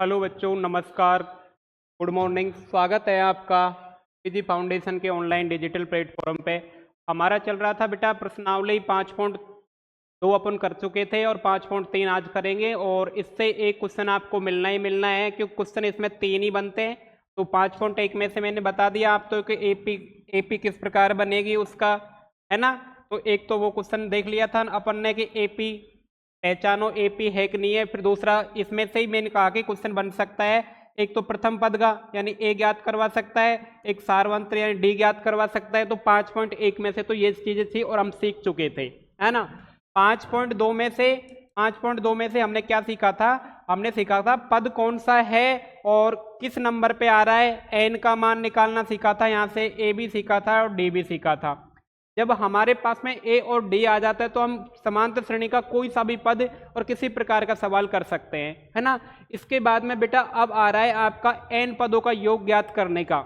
Hello बच्चों, नमस्कार, good morning. स्वागत है आपका पीजी फाउंडेशन के ऑनलाइन डिजिटल प्लेटफॉर्म पे। हमारा चल रहा था बेटा प्रश्नावली 5.2 अपन कर चुके थे और 5.3 आज करेंगे। और इससे एक क्वेश्चन आपको मिलना ही मिलना है क्योंकि क्वेश्चन इसमें 3 ही बनते हैं। तो 5.1 में से मैंने बता दिया आप तो कि एपी किस प्रकार बनेगी उसका, है ना। तो एक तो वो क्वेश्चन देख लिया था अपन ने कि एपी पहचानो एपी है कि नहीं है। फिर दूसरा इसमें से ही मैंने कहा कि क्वेश्चन बन सकता है, एक तो प्रथम पद का यानी ए ज्ञात करवा सकता है, एक सारवंत्र यानी डी ज्ञात करवा सकता है। तो 5.1 में से तो ये चीजें थी और हम सीख चुके थे, है ना। 5.2 में से 5.2 में से हमने क्या सीखा था? हमने सीखा था पद कौन सा है और किस नंबर पे आ रहा है, एन का मान निकालना सीखा था। यहाँ से ए भी सीखा था और डी भी सीखा था। जब हमारे पास में ए और डी आ जाता है तो हम समांतर श्रेणी का कोई सा भी पद और किसी प्रकार का सवाल कर सकते हैं, है ना। इसके बाद में बेटा अब आ रहा है आपका एन पदों का योग ज्ञात करने का।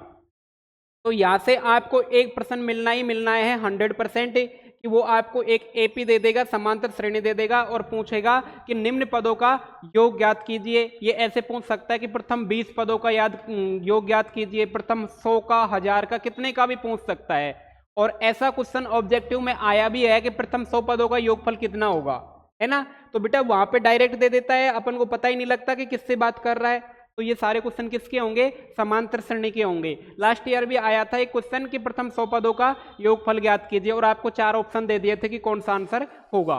तो यहाँ से आपको एक प्रश्न मिलना ही मिलना है 100% कि वो आपको एक एपी दे देगा, समांतर श्रेणी दे देगा और पूछेगा कि निम्न पदों का योग ज्ञात कीजिए। ये ऐसे पूछ सकता है कि प्रथम 20 पदों का योग ज्ञात कीजिए, प्रथम 100 का, 1000 का, कितने का भी पूछ सकता है। और ऐसा क्वेश्चन ऑब्जेक्टिव में आया भी है कि प्रथम 100 पदों का योगफल कितना होगा, है ना। तो बेटा वहां पे डायरेक्ट दे देता है, अपन को पता ही नहीं लगता कि किससे बात कर रहा है। तो ये सारे क्वेश्चन किसके होंगे? समांतर श्रेणी के होंगे। लास्ट ईयर भी आया था एक क्वेश्चन कि प्रथम 100 पदों का योगफल ज्ञात कीजिए और आपको 4 ऑप्शन दे दिए थे कि कौन सा आंसर होगा।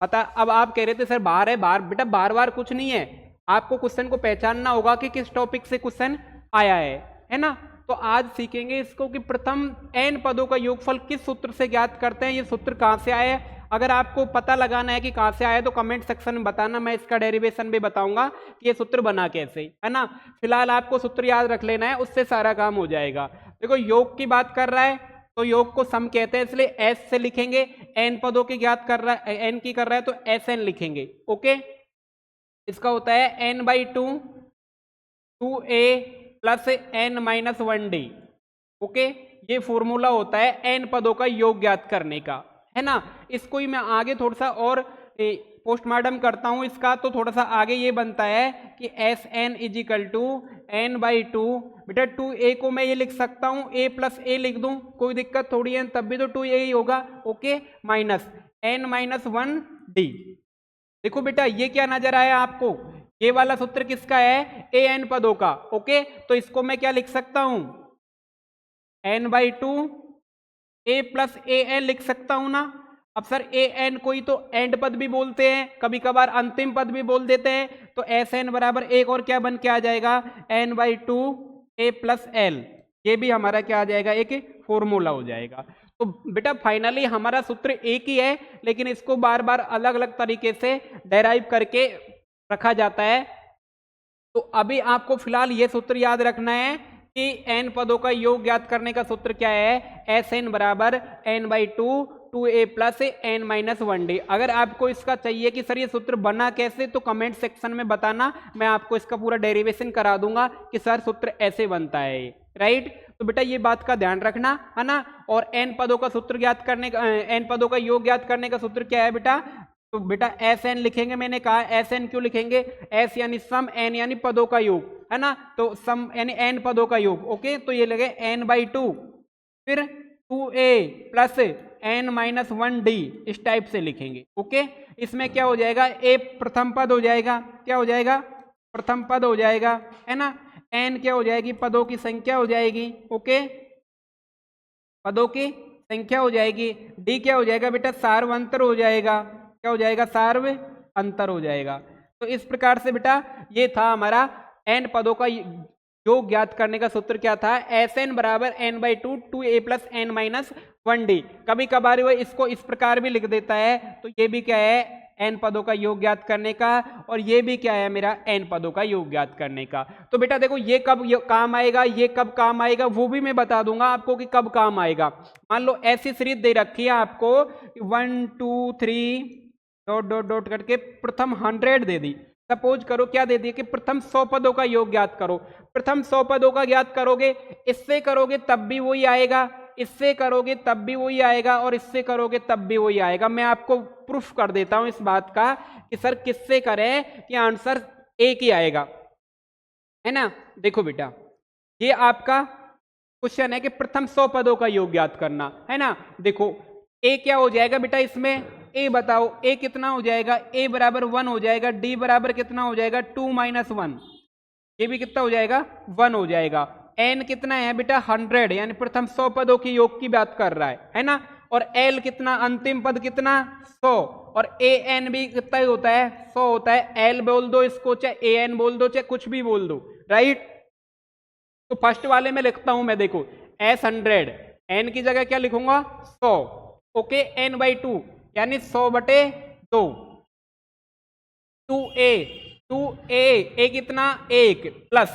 पता अब आप कह रहे थे सर बाहर है, बाहर बेटा बार बार कुछ नहीं है। आपको क्वेश्चन को पहचानना होगा कि किस टॉपिक से क्वेश्चन आया है ना। तो आज सीखेंगे इसको कि प्रथम n पदों का योगफल किस सूत्र से ज्ञात करते हैं, ये सूत्र कहां से आया है। अगर आपको पता लगाना है कि कहां से आया तो कमेंट सेक्शन में बताना, मैं इसका डेरिवेशन भी बताऊंगा कि ये सूत्र बना कैसे, है ना। फिलहाल आपको सूत्र याद रख लेना है, उससे सारा काम हो जाएगा। देखो योग की बात कर रहा है तो योग को सम कहते हैं, इसलिए एस से लिखेंगे। एन पदों की ज्ञात कर रहा है, एन की कर रहा है तो एस एन लिखेंगे। ओके, इसका होता है n by 2 a plus n minus 1 d. Okay, ये फॉर्मूला होता है एन पदों का योग ज्ञात करने का, है ना। इसको ही मैं आगे थोड़ा सा और पोस्टमार्टम करता हूं इसका, तो थोड़ा सा आगे ये बनता है कि S n is equal to n by 2। बेटा 2a को मैं ये लिख सकता हूं a प्लस ए लिख दूं, कोई दिक्कत थोड़ी है, तब भी तो 2a ही होगा। Okay, minus n minus 1 d. देखो बेटा ये क्या नजर आया आपको, ये वाला सूत्र किसका है? ए एन पदों का। ओके, तो इसको मैं क्या लिख सकता हूं? N by 2 a plus a n लिख सकता हूं ना। अब सर ए एन को ही तो एंड पद भी बोलते हैं, कभी कभार अंतिम पद भी बोल देते हैं। तो एस एन बराबर एक और क्या बन के आ जाएगा? N by 2 a plus l. ये भी हमारा क्या आ जाएगा? एक फॉर्मूला हो जाएगा। तो बेटा फाइनली हमारा सूत्र एक ही है, लेकिन इसको बार बार अलग अलग तरीके से डेराइव करके रखा जाता है। तो अभी आपको फिलहाल ये सूत्र याद रखना है कि एन पदों का योग ज्ञात करने का सूत्र क्या है? एस एन बराबर n by 2 plus n minus 1 d. अगर आपको इसका चाहिए कि सर ये सूत्र बना कैसे, तो कमेंट सेक्शन में बताना, मैं आपको इसका पूरा डेरिवेशन करा दूंगा कि सर सूत्र ऐसे बनता है, राइट। तो बेटा ये बात का ध्यान रखना, है ना। और एन पदों का सूत्र ज्ञात करने का, एन पदों का योग ज्ञात करने का सूत्र क्या है बेटा? तो बेटा एस एन लिखेंगे, मैंने कहा एस एन क्यों लिखेंगे? एस यानी सम, एन यानी पदों का योग, है ना। तो सम यानी एन पदों का योग। ओके, तो ये लगे एन बाई 2 फिर 2a plus n minus 1 d, इस टाइप से लिखेंगे। ओके, इसमें क्या हो जाएगा? ए प्रथम पद हो जाएगा, क्या हो जाएगा? प्रथम पद हो जाएगा, है ना। एन क्या हो जाएगी? पदों की संख्या हो जाएगी। ओके, पदों की संख्या हो जाएगी। डी क्या हो जाएगा बेटा? सार्वंतर हो जाएगा। क्या हो जाएगा? सार्व अंतर हो जाएगा। तो इस प्रकार से बेटा ये था हमारा एन पदों का योग ज्ञात करने का सूत्र क्या था? एस एन बराबर n by 2 plus n minus 1 d. कभी कभार वो इसको इस प्रकार भी लिख देता है, तो ये भी क्या है? एन पदों का योग ज्ञात करने का, और ये भी क्या है मेरा? एन पदों का योग ज्ञात करने का। तो बेटा देखो ये कब काम आएगा, ये कब काम आएगा, वो भी मैं बता दूंगा आपको कि कब काम आएगा। मान लो ऐसी सीरीज दे रखी है आपको 1 2 3 डॉट डॉट डॉट करके प्रथम 100 दे दी। सपोज करो क्या दे दिए कि प्रथम 100 पदों का योग ज्ञात करो। प्रथम 100 पदों का ज्ञात करोगे, इससे करोगे तब भी वही आएगा, इससे करोगे तब भी वही आएगा, और इससे करोगे तब भी वही आएगा। मैं आपको प्रूफ कर देता हूं इस बात का कि सर किससे करें कि आंसर एक ही आएगा। है ना। देखो बेटा, ये आपका क्वेश्चन है कि प्रथम 100 पदों का योग ज्ञात करना, है ना। देखो ए क्या हो जाएगा बेटा इसमें, ए बताओ, ए कितना हो जाएगा, ए बराबर 1 हो जाएगा, डी बराबर कितना हो जाएगा 2 - 1, ये भी कितना हो जाएगा 1 हो जाएगा। एन कितना है बेटा 100, यानी प्रथम 100 पदों की योग की बात कर रहा है ना। और एल कितना, अंतिम पद कितना 100, और ए एन भी कितना ही होता है 100 होता है। एल बोल दो इसको, चाहे ए एन बोल दो, चाहे कुछ भी बोल दो, राइट। तो फर्स्ट वाले में लिखता हूं मैं, देखो एस 100, एन की जगह क्या लिखूंगा 100, ओके। एन बाई 2 यानी 100/2, 2a कितना 1 प्लस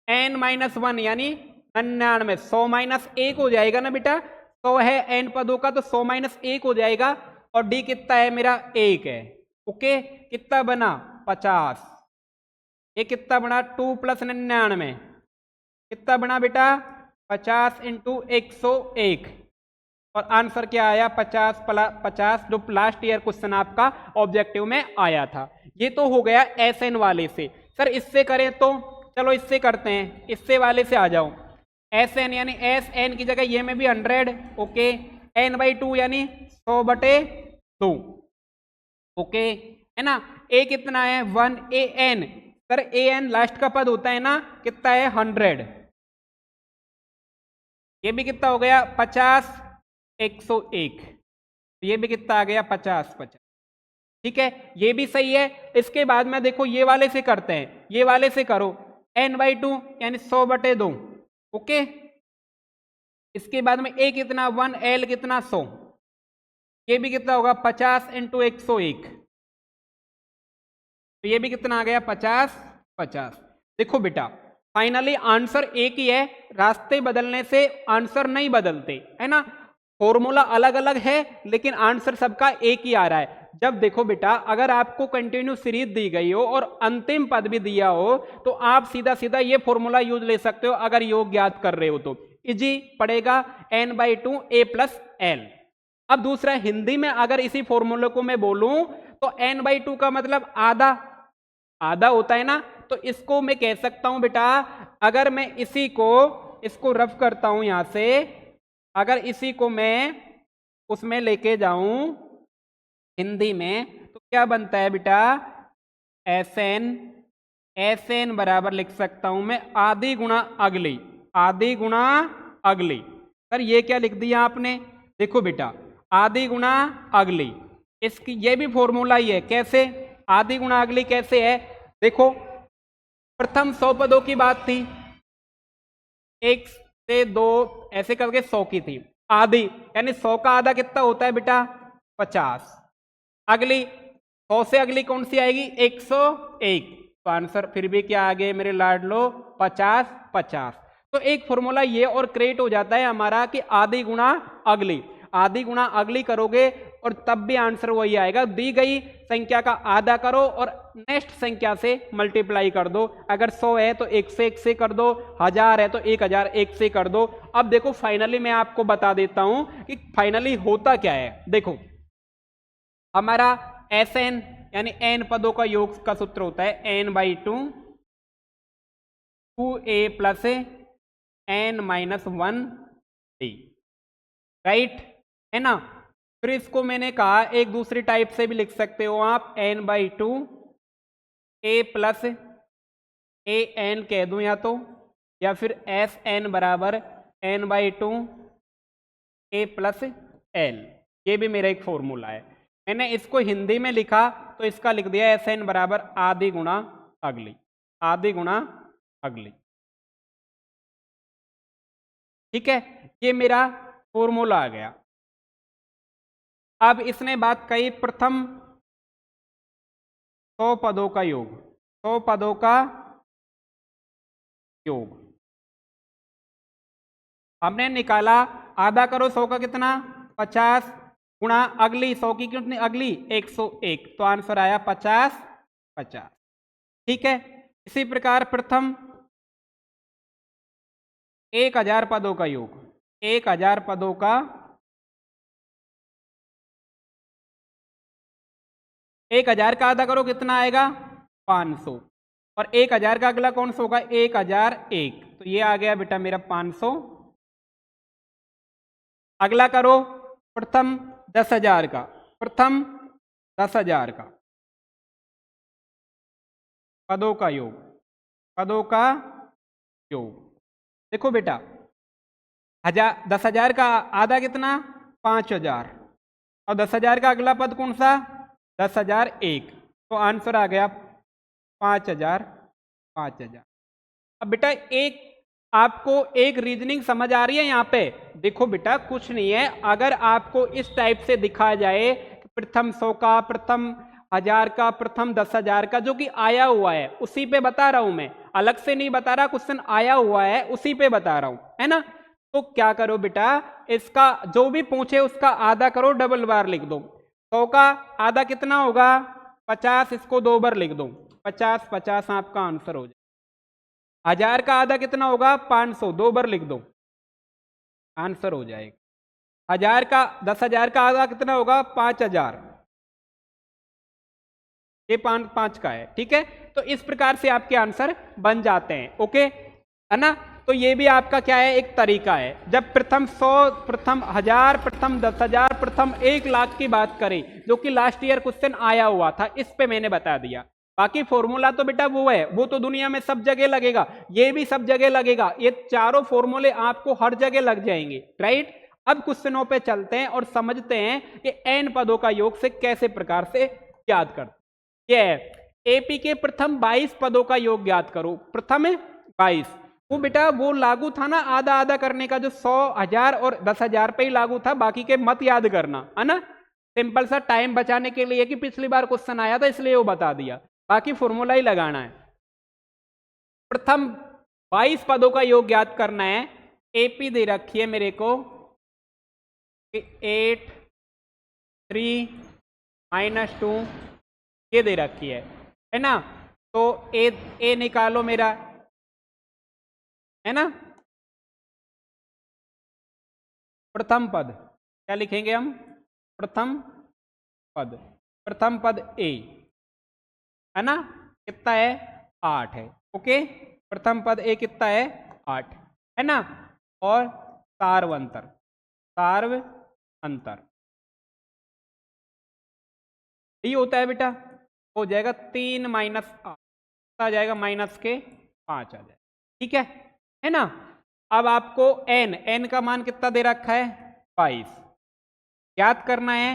n - 1 यानी 99, 100 - 1 हो जाएगा ना बेटा, 100 है n पदों का तो 100 - 1 हो जाएगा, और d कितना है मेरा 1 है, ओके। कितना बना 50, ये कितना बना 2 + 99, कितना बना बेटा 50 × 101, और आंसर क्या आया 50 + 50, जो लास्ट ईयर क्वेश्चन आपका ऑब्जेक्टिव में आया था। ये तो हो गया एस एन वाले से। सर इससे करें तो, चलो इससे करते हैं, इससे वाले से आ जाओ। एस एन यानी एस एन की जगह ये में भी 100, ओके। एन बाई 2 यानी 100/2, ओके, है ना। ए कितना है 1, A N, sir A N last का पद होता है ना, कितना है 100, ये भी कितना हो गया 50, 101, ये भी कितना आ गया 50, 50, ठीक है, ये भी सही है। इसके बाद में देखो ये वाले से करते हैं, ये वाले से करो, n/2 यानी 100/2, ओके। इसके बाद में a कितना 1, l कितना 100, ये भी कितना होगा 50 × 101, तो ये भी कितना आ गया 50, 50। देखो बेटा फाइनली आंसर एक ही है, रास्ते बदलने से आंसर नहीं बदलते, है ना। फॉर्मूला अलग अलग है लेकिन आंसर सबका एक ही आ रहा है। जब देखो बेटा अगर आपको कंटिन्यू सीरीज दी गई हो और अंतिम पद भी दिया हो तो आप सीधा सीधा ये फॉर्मूला यूज ले सकते हो, अगर योग ज्ञात कर रहे हो तो इजी पड़ेगा n/2 a + l। अब दूसरा हिंदी में अगर इसी फॉर्मूले को मैं बोलूं तो n/2 का मतलब आधा, आधा होता है ना, तो इसको मैं कह सकता हूं बेटा, अगर मैं इसी को इसको रफ करता हूं यहां से, अगर इसी को मैं उसमें लेके जाऊं हिंदी में तो क्या बनता है बेटा, एस एन बराबर लिख सकता हूं मैं आधी गुणा अगली, आधी गुणा अगली। सर ये क्या लिख दिया आपने, देखो बेटा आधी गुणा अगली, इसकी ये भी फॉर्मूला ही है। कैसे आधी गुणा अगली कैसे है, देखो प्रथम 100 पदों की बात थी, 1 से 2 ऐसे करके 100 की थी, आधी यानी 100 का आधा कितना होता है बेटा 50, अगली 100 से अगली कौन सी आएगी 101, तो आंसर फिर भी क्या आ गए मेरे लाडलो 50, 50। तो एक फॉर्मूला ये और क्रिएट हो जाता है हमारा कि आधी गुणा अगली, आधी गुणा अगली करोगे और तब भी आंसर वही आएगा। दी गई संख्या का आधा करो और नेक्स्ट संख्या से मल्टीप्लाई कर दो, अगर 100 है तो 101 से कर दो, 1000 है तो 1001 से कर दो। अब देखो फाइनली मैं आपको बता देता हूं कि फाइनली होता क्या है। देखो हमारा एस एन यानी एन पदों का योग का सूत्र होता है n/2 2a + n - 1d, right, है ना। फिर इसको मैंने कहा एक दूसरी टाइप से भी लिख सकते हो आप, n/2 a + a n कह दूं या फिर एस एन बराबर n/2 a + l, ये भी मेरा एक फॉर्मूला है। मैंने इसको हिंदी में लिखा तो इसका लिख दिया एस एन बराबर आधी गुणा अगली, आधी गुणा अगली, ठीक है, ये मेरा फॉर्मूला आ गया। अब इसने बात कही प्रथम 100 पदों का योग, 100 पदों का योग हमने निकाला, आधा करो 100 का कितना 50 गुणा अगली 100 की कितनी अगली 101, तो आंसर आया 50, 50, ठीक है। इसी प्रकार प्रथम 1000 पदों का योग, 1000 पदों का 1000 का आधा करो कितना आएगा 500, और 1000 का अगला कौन सा होगा? 1001, तो ये आ गया बेटा मेरा 500। अगला करो प्रथम 10,000 का, प्रथम 10,000 का पदों का योग, पदों का योग। देखो बेटा 10,000 का आधा कितना? 5,000, और 10,000 का अगला पद कौन सा? 10,001, तो आंसर आ गया 5,000, 5,000। अब बेटा एक आपको एक रीजनिंग समझ आ रही है यहाँ पे? देखो बेटा कुछ नहीं है, अगर आपको इस टाइप से दिखाया जाए प्रथम 100 का, प्रथम 1000 का, प्रथम 10,000 का, जो कि आया हुआ है उसी पे बता रहा हूं मैं, अलग से नहीं बता रहा, क्वेश्चन आया हुआ है उसी पे बता रहा हूं, है ना? तो क्या करो बेटा, इसका जो भी पूछे उसका आधा करो, डबल बार लिख दो। 100 का आधा कितना होगा? 50, इसको 2 बार लिख दो, 50 50 आपका आंसर हो जाए। 1000 का आधा कितना होगा? 500, 2 बार लिख दो, आंसर हो जाएगा। 1000 का 10,000 का आधा कितना होगा? 5,000, ये 5 का है, ठीक है? तो इस प्रकार से आपके आंसर बन जाते हैं, ओके, है ना? तो ये भी आपका क्या है? एक तरीका है। जब प्रथम 100, प्रथम 1000, प्रथम 10,000, प्रथम 1,00,000 की बात करें, जो कि लास्ट ईयर क्वेश्चन आया हुआ था, इस पे मैंने बता दिया। बाकी फॉर्मूला तो बेटा वो है, वो तो दुनिया में सब जगह लगेगा, ये भी सब जगह लगेगा, ये चारों फॉर्मूले आपको हर जगह लग जाएंगे, राइट? अब क्वेश्चनों पे चलते हैं और समझते हैं कि n पदों का योग से कैसे प्रकार से याद करते हैं। ये एपी के प्रथम 22 पदों का योग ज्ञात करो। प्रथम 22, वो बेटा वो लागू था ना आधा आधा करने का, जो 100, 1000 और 10,000 पे ही लागू था, बाकी के मत याद करना, है ना? सिंपल सा टाइम बचाने के लिए कि पिछली बार क्वेश्चन आया था इसलिए वो बता दिया, बाकी फॉर्मूला ही लगाना है। प्रथम 22 पदों का योग ज्ञात करना है। एपी दे रखी है मेरे को 8 3 -2 ये दे रखी है ना? तो ए निकालो मेरा, है ना? प्रथम पद क्या लिखेंगे हम? प्रथम पद, प्रथम पद ए, है ना? कितना है? 8 है, ओके। प्रथम पद ए कितना है? 8, है ना? और सार्व अंतर, सार्व अंतर डी होता है बेटा, हो जाएगा 3 -8 आ जाएगा, माइनस के 5 आ जाएगा, ठीक है ना? अब आपको n का मान कितना दे रखा है? 22 ज्ञात करना है।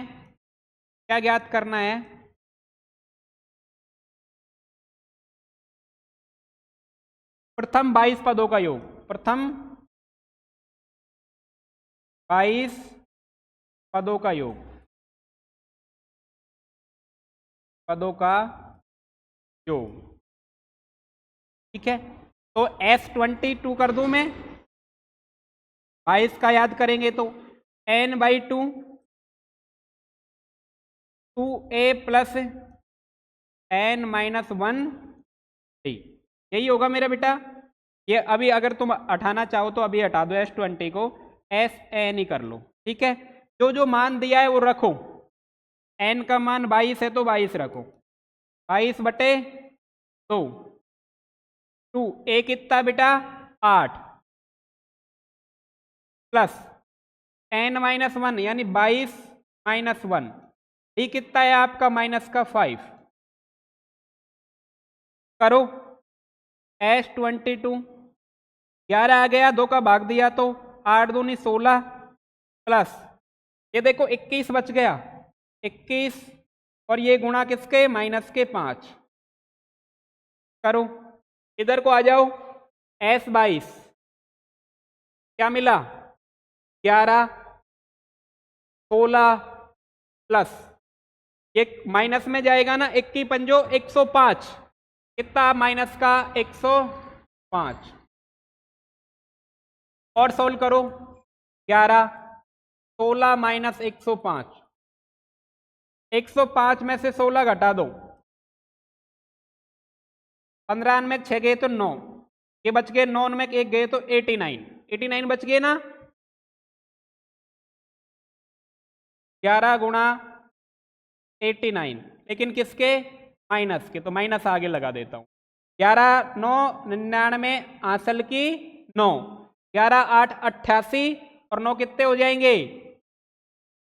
क्या ज्ञात करना है? प्रथम 22 पदों का योग, प्रथम 22 पदों का योग, पदों का योग, ठीक है? तो S22 कर दूं मैं, 22 का याद करेंगे तो n/2 2a plus n-1 d, यही होगा मेरा बेटा। ये अभी अगर तुम हटाना चाहो तो अभी हटा दो S20 को, SN ही कर लो, ठीक है? जो जो मान दिया है वो रखो, n का मान 22 है तो 22 रखो, 22/2, 2 a कितना बेटा? 8 प्लस n-1 यानी 22 -1, डी कितना है आपका? माइनस का 5, करो S22, 11 आ गया, 2 का भाग दिया तो 8 दूनी 16 प्लस ये देखो 21 बच गया, 21 और ये गुणा किसके? माइनस के 5, करो इधर को आ जाओ। S22 क्या मिला? 11 16 प्लस ये माइनस में जाएगा ना, 21 पंजो 105, कितना माइनस का? 105, और सोल्व करो, 11 16 माइनस 105, 105 में से 16 घटा दो, 15 में 6 गए तो 9, ये बच गए, 9 में 1 गए तो 89, 89 बच गए ना? 11 गुणा 89, लेकिन किसके? माइनस के, तो माइनस आगे लगा देता हूं, 11 9 99, आंसल की 9, 11 8 88 और 9 कितने हो जाएंगे?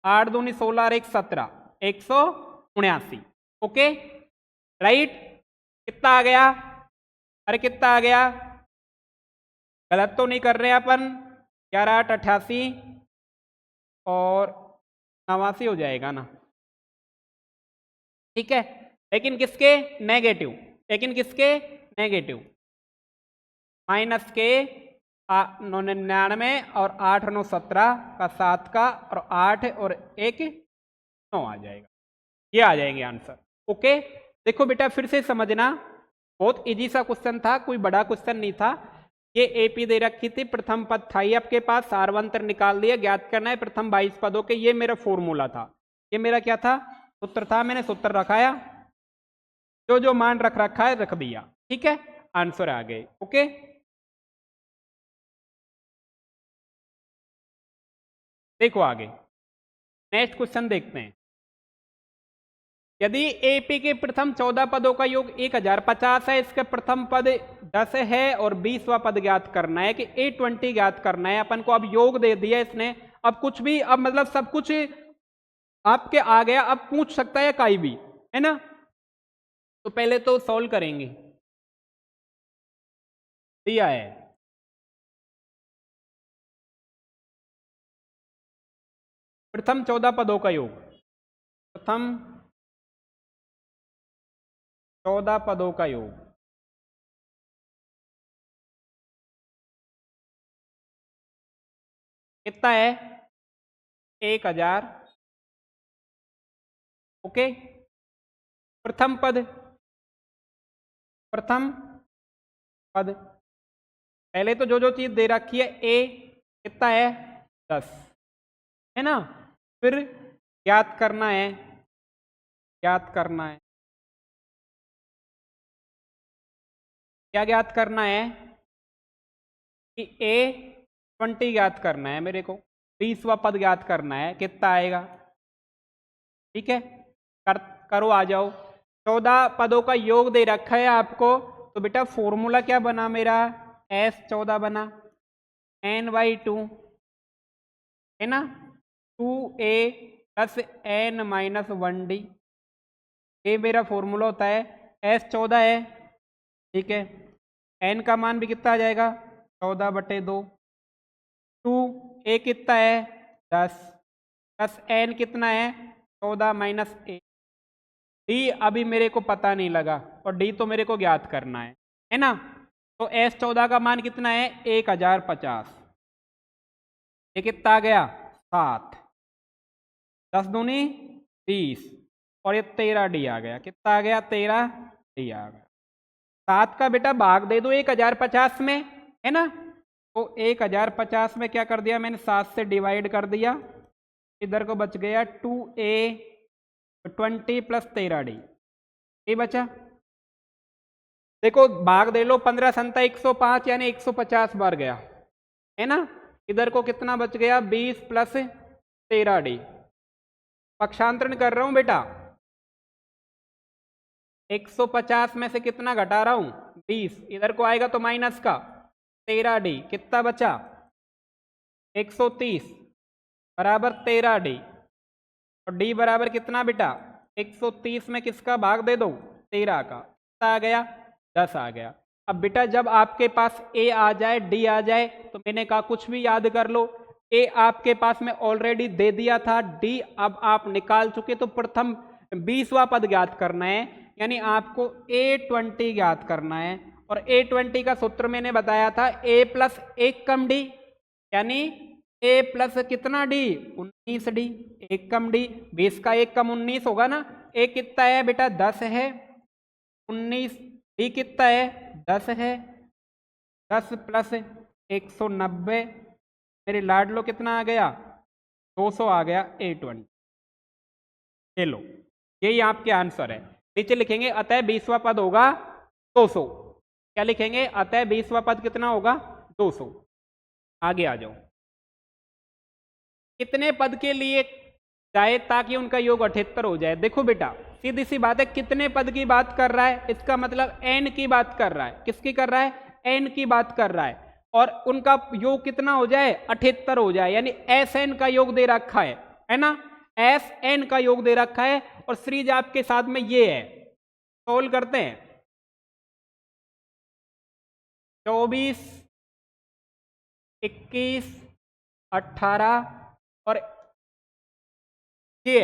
8 दूनी 16 और 1 17, 179। Okay right. कितना आ गया? अरे कितना आ गया? गलत तो नहीं कर रहे अपन? 11 8 88 और 89 हो जाएगा ना, ठीक है। लेकिन किसके नेगेटिव, लेकिन किसके नेगेटिव, माइनस के 99 और 8 9 17 का 7 का और 8 और 1 9 आ जाएगा, ये आ जाएंगे आंसर। ओके देखो बेटा फिर से समझना, बहुत इजी सा क्वेश्चन था, कोई बड़ा क्वेश्चन नहीं था। ये एपी दे रखी थी, प्रथम पद था ये आपके पास, सारवंतर निकाल दिया, ज्ञात करना है प्रथम 22 पदों के। ये मेरा फॉर्मूला था, ये मेरा क्या था? सूत्र था, मैंने सूत्र रखाया, जो जो मान रख रखा है रख दिया, ठीक है। आंसर आ गए। ओके देखो आगे नेक्स्ट क्वेश्चन देखते हैं। यदि एपी के प्रथम 14 पदों का योग 1050 है, इसके प्रथम पद 10 है और 20वां पद ज्ञात करना है कि A20 ज्ञात करना है। अपन को अब योग दे दिया इसने, अब कुछ भी, अब मतलब सब कुछ आपके आ गया, अब पूछ सकता है काई भी, है ना। तो पहले तो सॉल्व करेंगे, दिया है प्रथम 14 पदों का योग, प्रथम 14 पदों का योग कितना है? 1000। ओके प्रथम पद, प्रथम पद पहले तो जो जो चीज दे रखी है ए कितना है? 10 है ना। फिर ज्ञात करना है, ज्ञात करना है, क्या ज्ञात करना है कि A20 ज्ञात करना है मेरे को, 20वां पद ज्ञात करना है, कितना आएगा? ठीक है करो आ जाओ। 14 पदों का योग दे रखा है आपको, तो बेटा फॉर्मूला क्या बना मेरा? S14 बना, n/2 है ना, 2a plus n minus 1d, ये मेरा फॉर्मूला होता है। S14 है, ठीक है, n का मान भी कितना आ जाएगा? 14/2, 2a कितना है? 10 प्लस n कितना है? 14 माइनस 1, डी अभी मेरे को पता नहीं लगा और डी तो मेरे को ज्ञात करना है ना। तो S14 का मान कितना है? 1050। ये कितना आ गया? 7, 10 दूनी 20 और ये 13 डी आ गया, कितना आ गया? 13 डी आ गया। 7 का बेटा भाग दे दो 1050 में, है ना। तो 1050 में क्या कर दिया मैंने? 7 से डिवाइड कर दिया, इधर को बच गया 2a20 प्लस 13d, ये बचा। देखो भाग दे लो, 15 संता 105 यानी 150 बार गया, है ना। इधर को कितना बच गया? 20 प्लस 13d। पक्षांतरण कर रहा हूं बेटा, 150 में से कितना घटा रहा हूं? 20, इधर को आएगा तो माइनस का 13d, कितना बचा? 130 बराबर 13d, और d बराबर कितना बेटा? 130 में किसका भाग दे दो? 13 का, कितना आ गया? 10 आ गया। अब बेटा जब आपके पास a आ जाए d आ जाए तो मैंने कहा कुछ भी याद कर लो, a आपके पास में ऑलरेडी दे दिया था, d अब आप निकाल चुके, तो प्रथम 20वां पद ज्ञात करना है, यानी आपको A20 ज्ञात करना है। और A20 का सूत्र मैंने बताया था a प्लस 1 कम d, यानी a प्लस कितना d? 19d, 1 कम d, 20 का 1 कम 19 होगा ना। a कितना है बेटा? 10 है, 19 d कितना है? 10 है, 10 प्लस 190, मेरे लाडलो कितना आ गया? 200 आ गया A20। चलो यही आपके आंसर है। नीचे लिखेंगे अतः 20वां पद होगा 200। क्या लिखेंगे? अतः 20वां पद कितना होगा? 200। आगे आ जाओ। कितने पद के लिए जाए ताकि उनका योग 78 हो जाए? देखो बेटा सीधी सी बात है, कितने पद की बात कर रहा है, इसका मतलब n की बात कर रहा है। किसकी कर रहा है? n की बात कर रहा है। और उनका योग कितना हो जाए? 78 हो जाए, यानी Sn का योग दे रखा है ना, Sn का योग दे रखा है और सीरीज आपके साथ में ये है। सोल्व करते हैं। 24, 21, 18 और ये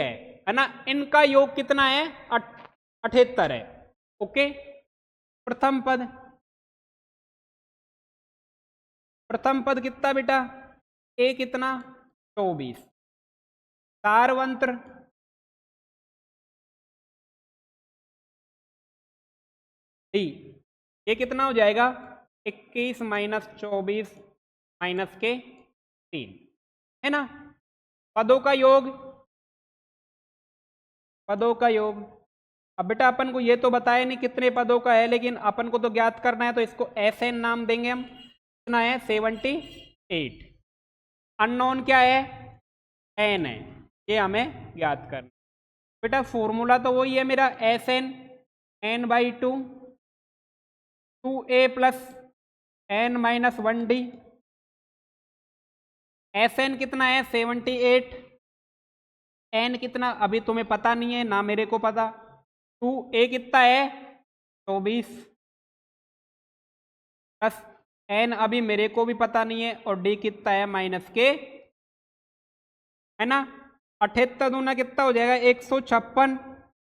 है ना, इनका योग कितना है? 78 है। ओके, प्रथम पद कितना बेटा? ए कितना? 24। सारवंत्र डी, ये कितना हो जाएगा? 21 माइनस 24 माइनस के 3, है ना। पदों का योग, अब बेटा अपन को ये तो बताया नहीं कितने पदों का है, लेकिन अपन को तो ज्ञात करना है, तो इसको Sn नाम देंगे हम। कितना है? 78। अननोन क्या है? n है, ये हमें ज्ञात करना। बेटा फॉर्मूला तो वही है मेरा, Sn n/2 2a plus n minus 1d। Sn कितना है? 78। n कितना अभी तुम्हें पता नहीं है ना, मेरे को पता। 2a कितना है? 24 प्लस n अभी मेरे को भी पता नहीं है, और d कितना है? माइनस के, है ना। 78 दूना कितना हो जाएगा? 156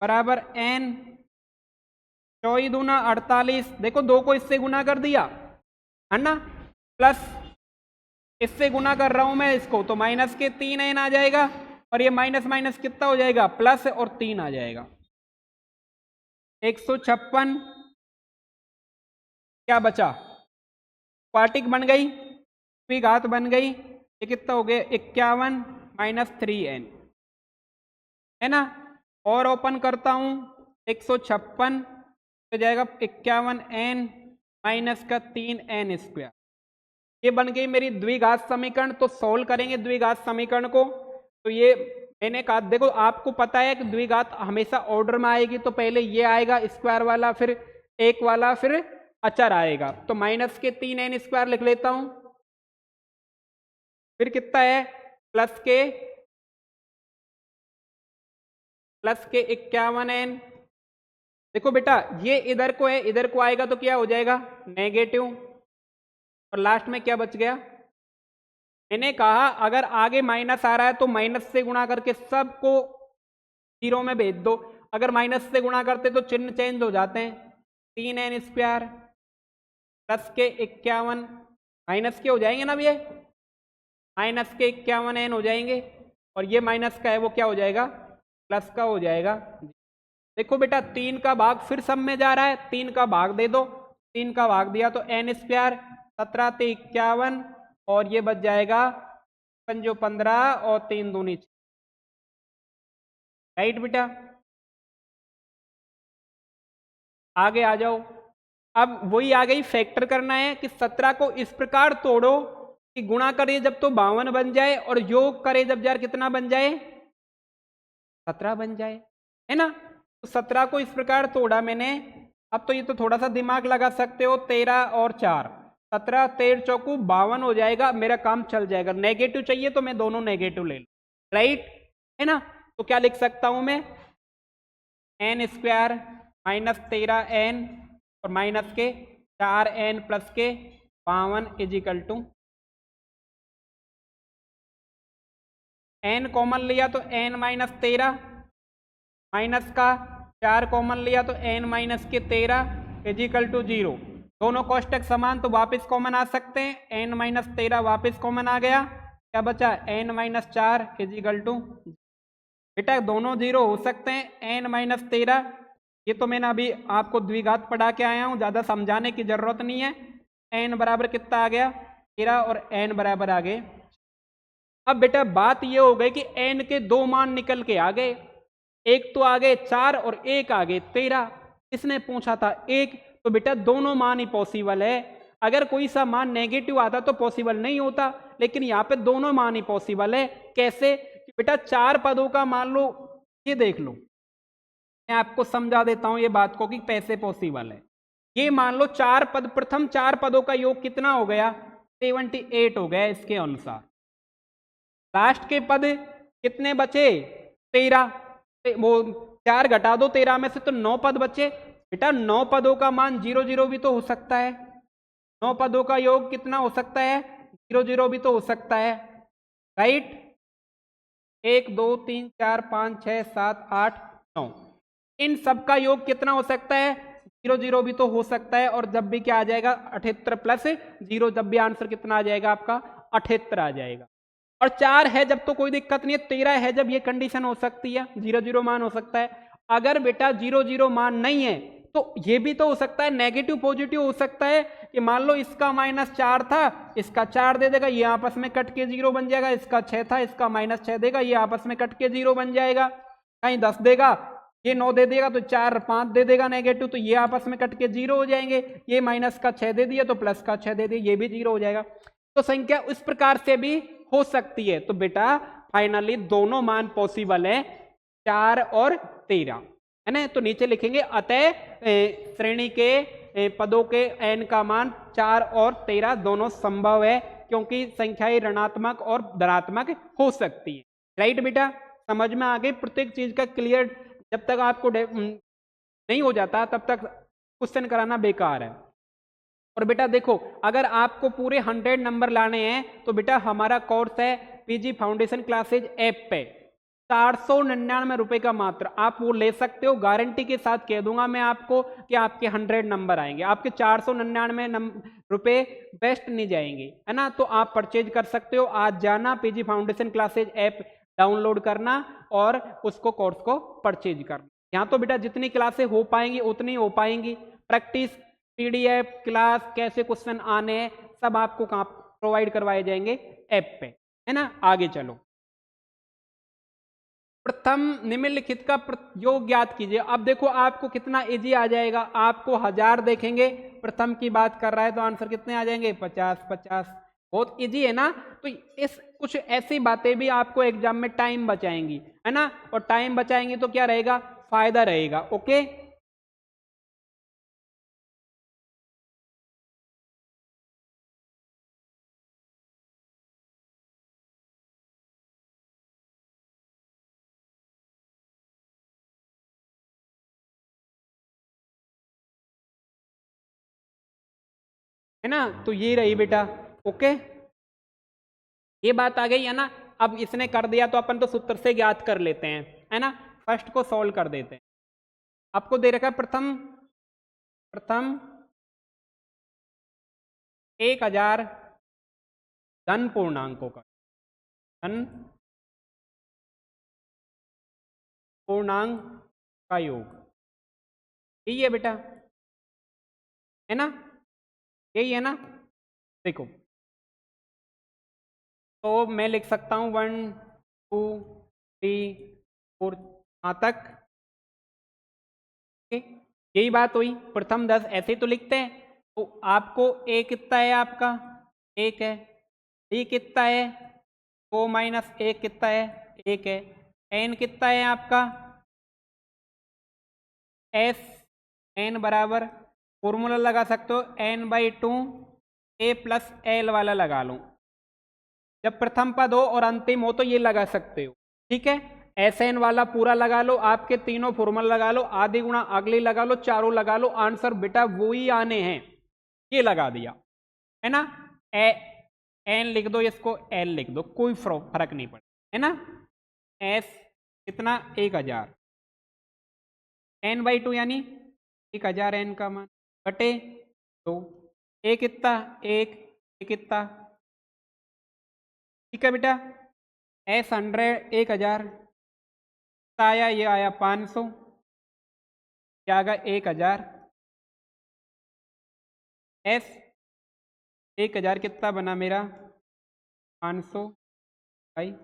बराबर n। 24 दूना 48, देखो 2 को इससे गुना कर दिया, है ना, प्लस इससे गुना कर रहा हूं मैं इसको, तो माइनस के 3n आ जाएगा, और ये माइनस माइनस कितना हो जाएगा? प्लस, और 3 आ जाएगा। 156 क्या बचा? क्वार्टिक बन गई, द्विघात बन गई, ये कितना हो गया? 51 माइनस 3n, है ना। और ओपन करता हूं, 156 हो जाएगा 51n माइनस का 3n स्क्वायर। ये बन गई मेरी द्विघात समीकरण। तो सोल्व करेंगे द्विघात समीकरण को, तो ये मैंने कहा, देखो आपको पता है कि द्विघात हमेशा ऑर्डर में आएगी, तो पहले ये आएगा स्क्वायर वाला, फिर एक वाला, फिर अचर आएगा। तो माइनस के 3n स्क्वायर लिख लेता हूं, फिर कितना है? प्लस के 51n। देखो बेटा ये इधर को है, इधर को आएगा तो क्या हो जाएगा? नेगेटिव, और लास्ट में क्या बच गया? मैंने कहा अगर आगे माइनस आ रहा है तो माइनस से गुणा करके सबको जीरो में भेज दो। अगर माइनस से गुणा करते तो चिन्ह चेंज हो जाते हैं। 3n स्क्वायर प्लस के 51 माइनस के हो जाएंगे ना, ये माइनस के 51n हो जाएंगे, और ये माइनस का है वो क्या हो जाएगा? प्लस का हो जाएगा। देखो बेटा 3 का भाग फिर सब में जा रहा है, 3 का भाग दे दो, 3 का भाग दिया तो n स्क्वायर 17 ते 51, और ये बच जाएगा 15 और 3 दूनी 6। राइट बेटा, आगे आ जाओ। अब वही आ गई, फैक्टर करना है कि 17 को इस प्रकार तोड़ो कि गुणा करे जब तो 52 बन जाए, और योग करे जब यार कितना बन जाए? 17 बन जाए, है ना। तो 17 को इस प्रकार तोड़ा मैंने। अब तो ये तो थोड़ा सा दिमाग लगा सकते हो, 13 और 4 17, 13 चौकू 52 हो जाएगा, मेरा काम चल जाएगा। नेगेटिव चाहिए तो मैं दोनों नेगेटिव ले लूं, राइट, है ना। तो क्या लिख सकता हूं मैं? n स्क्वायर माइनस 13n और माइनस के 4n प्लस के 52 is equal to n common लिया तो n माइनस 13 माइनस का 4 कॉमन लिया तो n माइनस के 13 इज इक्वल टू 0। दोनों कोष्टक समान तो वापस कॉमन आ सकते हैं। n माइनस 13 वापस कॉमन आ गया, क्या बचा? n minus 4 is equal to. बेटा दोनों जीरो हो सकते हैं। n माइनस 13 ये तो मैंने अभी आपको द्विघात पढ़ा के आया हूं, ज्यादा समझाने की जरूरत नहीं है। n बराबर कितना आ गया? 13, और n बराबर आ गए। अब बेटा बात ये हो गई कि n के दो मान निकल के आ गए, एक तो आ गए 4 और एक आ गए 13। इसने पूछा था 1, तो बेटा दोनों मान ही पॉसिबल है। अगर कोई सा मान नेगेटिव आता तो पॉसिबल नहीं होता, लेकिन यहाँ पे दोनों मान ही पॉसिबल है। कैसे? कि बेटा 4 पदों का मान लो, ये देख लो, मैं आपको समझा देता हूं ये बात को कि कैसे पॉसिबल है। ये मान लो चार पद, प्रथम चार पदों का योग कितना हो गया, 78 हो गया इसके अनुसार। लास्ट के पद कितने बचे, 13, वो 4 घटा दो 13 में से तो 9 पद बचे। बेटा 9 पदों का मान 0 0 भी तो हो सकता है, 9 पदों का योग कितना हो सकता है, 0 0 भी तो हो सकता है, राइट। 1 2 3 4 5 6 7 8 9, इन सब का योग कितना हो सकता है, 0 0 भी तो हो सकता है। और जब भी क्या आ जाएगा, 78 प्लस 0, जब भी आंसर कितना आ जाएगा आपका, 78 आ जाएगा। और 4 है जब तो कोई दिक्कत नहीं है, 13 है जब ये कंडीशन हो सकती है, 0 0 मान हो सकता है। अगर बेटा 0 0 मान नहीं है तो ये भी तो हो सकता है, नेगेटिव पॉजिटिव हो सकता है कि मान लो इसका -4 था, इसका 4 दे देगा, ये आपस में कट के 0 बन जाएगा, इसका 6 था, इसका -6 देगा, ये आपस में कट के 0 बन जाएगा। कहीं 10 देगा, ये 9 दे देगा तो 4 5 दे देगा नेगेटिव, तो ये आपस में कट के 0 हो जाएंगे। ये माइनस का 6 दे दिया तो प्लस का 6 दे दिया, ये भी 0 हो जाएगा। तो संख्या इस प्रकार से भी हो सकती है। तो बेटा फाइनली दोनों मान पॉसिबल है, 4 और 13, है ना। तो नीचे लिखेंगे अतः श्रेणी के पदों के n का मान 4 और 13 दोनों संभव है, क्योंकि संख्याएं ऋणात्मक और धनात्मक हो सकती है। राइट बेटा, समझ में आ गई प्रत्येक चीज का क्लियर। जब तक आपको नहीं हो जाता तब तक क्वेश्चन कराना बेकार है। और बेटा देखो, अगर आपको पूरे 100 नंबर लाने हैं तो बेटा हमारा कोर्स है पीजी फाउंडेशन क्लासेज ऐप पे, 499 रुपए का मात्र, आप वो ले सकते हो। गारंटी के साथ कह दूंगा मैं आपको कि आपके 100 नंबर आएंगे, आपके 499 रुपए वेस्ट नहीं जाएंगे, है ना। तो आप परचेज कर सकते हो, आज जाना PG foundation classes app download करना और उसको कोर्स को परचेज करना। यहाँ तो बेटा जितनी क्लासें हो पाएंगी उतनी हो पाएंगी, प्रैक्टिस, पीडीएफ, क्लास, कैसे क्वेश्चन आने हैं, सब आपको कहाँ प्रोवाइड करवाए जाएंगे, ऐप पे, है ना। आगे चलो, प्रथम निम्नलिखित का योग ज्ञात कीजिए। अब देखो आपको कितना इजी आ जाएगा, आपको 1000 देखेंगे, प्रथम की बात कर रहा है तो आंसर कितने आ जाएंगे, 50 50, बहुत इजी है ना। तो इस कुछ ऐसी बातें भी आपको एग्जाम में टाइम बचाएंगी, है ना। और टाइम बचाएंगे तो क्या रहेगा, फायदा रहेगा। ओके, है ना। तो ये रही बेटा, ओके, ये बात आ गई है ना। अब इसने कर दिया तो अपन तो सूत्र से ज्ञात कर लेते हैं, है ना। फर्स्ट को सॉल्व कर देते हैं। आपको दे रखा है प्रथम प्रथम 1000 धन पूर्णांकों का, धन पूर्णांक का योग, यही है बेटा, है ना, यही है ना। देखो, तो मैं लिख सकता हूं 1 2 3 4 यहाँ तक, यही बात हुई। प्रथम 10 ऐसे तो लिखते हैं। तो आपको ए कितना है, आपका 1 है, डी कितना है, 2 माइनस 1 कितना है, 1 है, एन कितना है आपका, एस एन बराबर, फॉर्मूला लगा सकते हो n/2 a प्लस एल वाला लगा लो। जब प्रथम पद हो और अंतिम हो तो ये लगा सकते हो, ठीक है। एस एन वाला पूरा लगा लो, आपके तीनों फॉर्मूला लगा लो, आधी गुणा अगली लगा लो, चारों लगा लो, आंसर बेटा वो ही आने हैं, ये लगा दिया, है ना। एन लिख दो, इसको एल लिख दो, कोई फर्क नहीं पड़े, है ना। एस कितना, 1000, n/2 यानी 1000 एन का मान बटे 2, ए कितना, एक, ए कितना, ठीक है बेटा। एस 100 1000 आया, ये आया 500, क्या आ गया 1000, एस 1000 कितना बना मेरा, 500 भाई,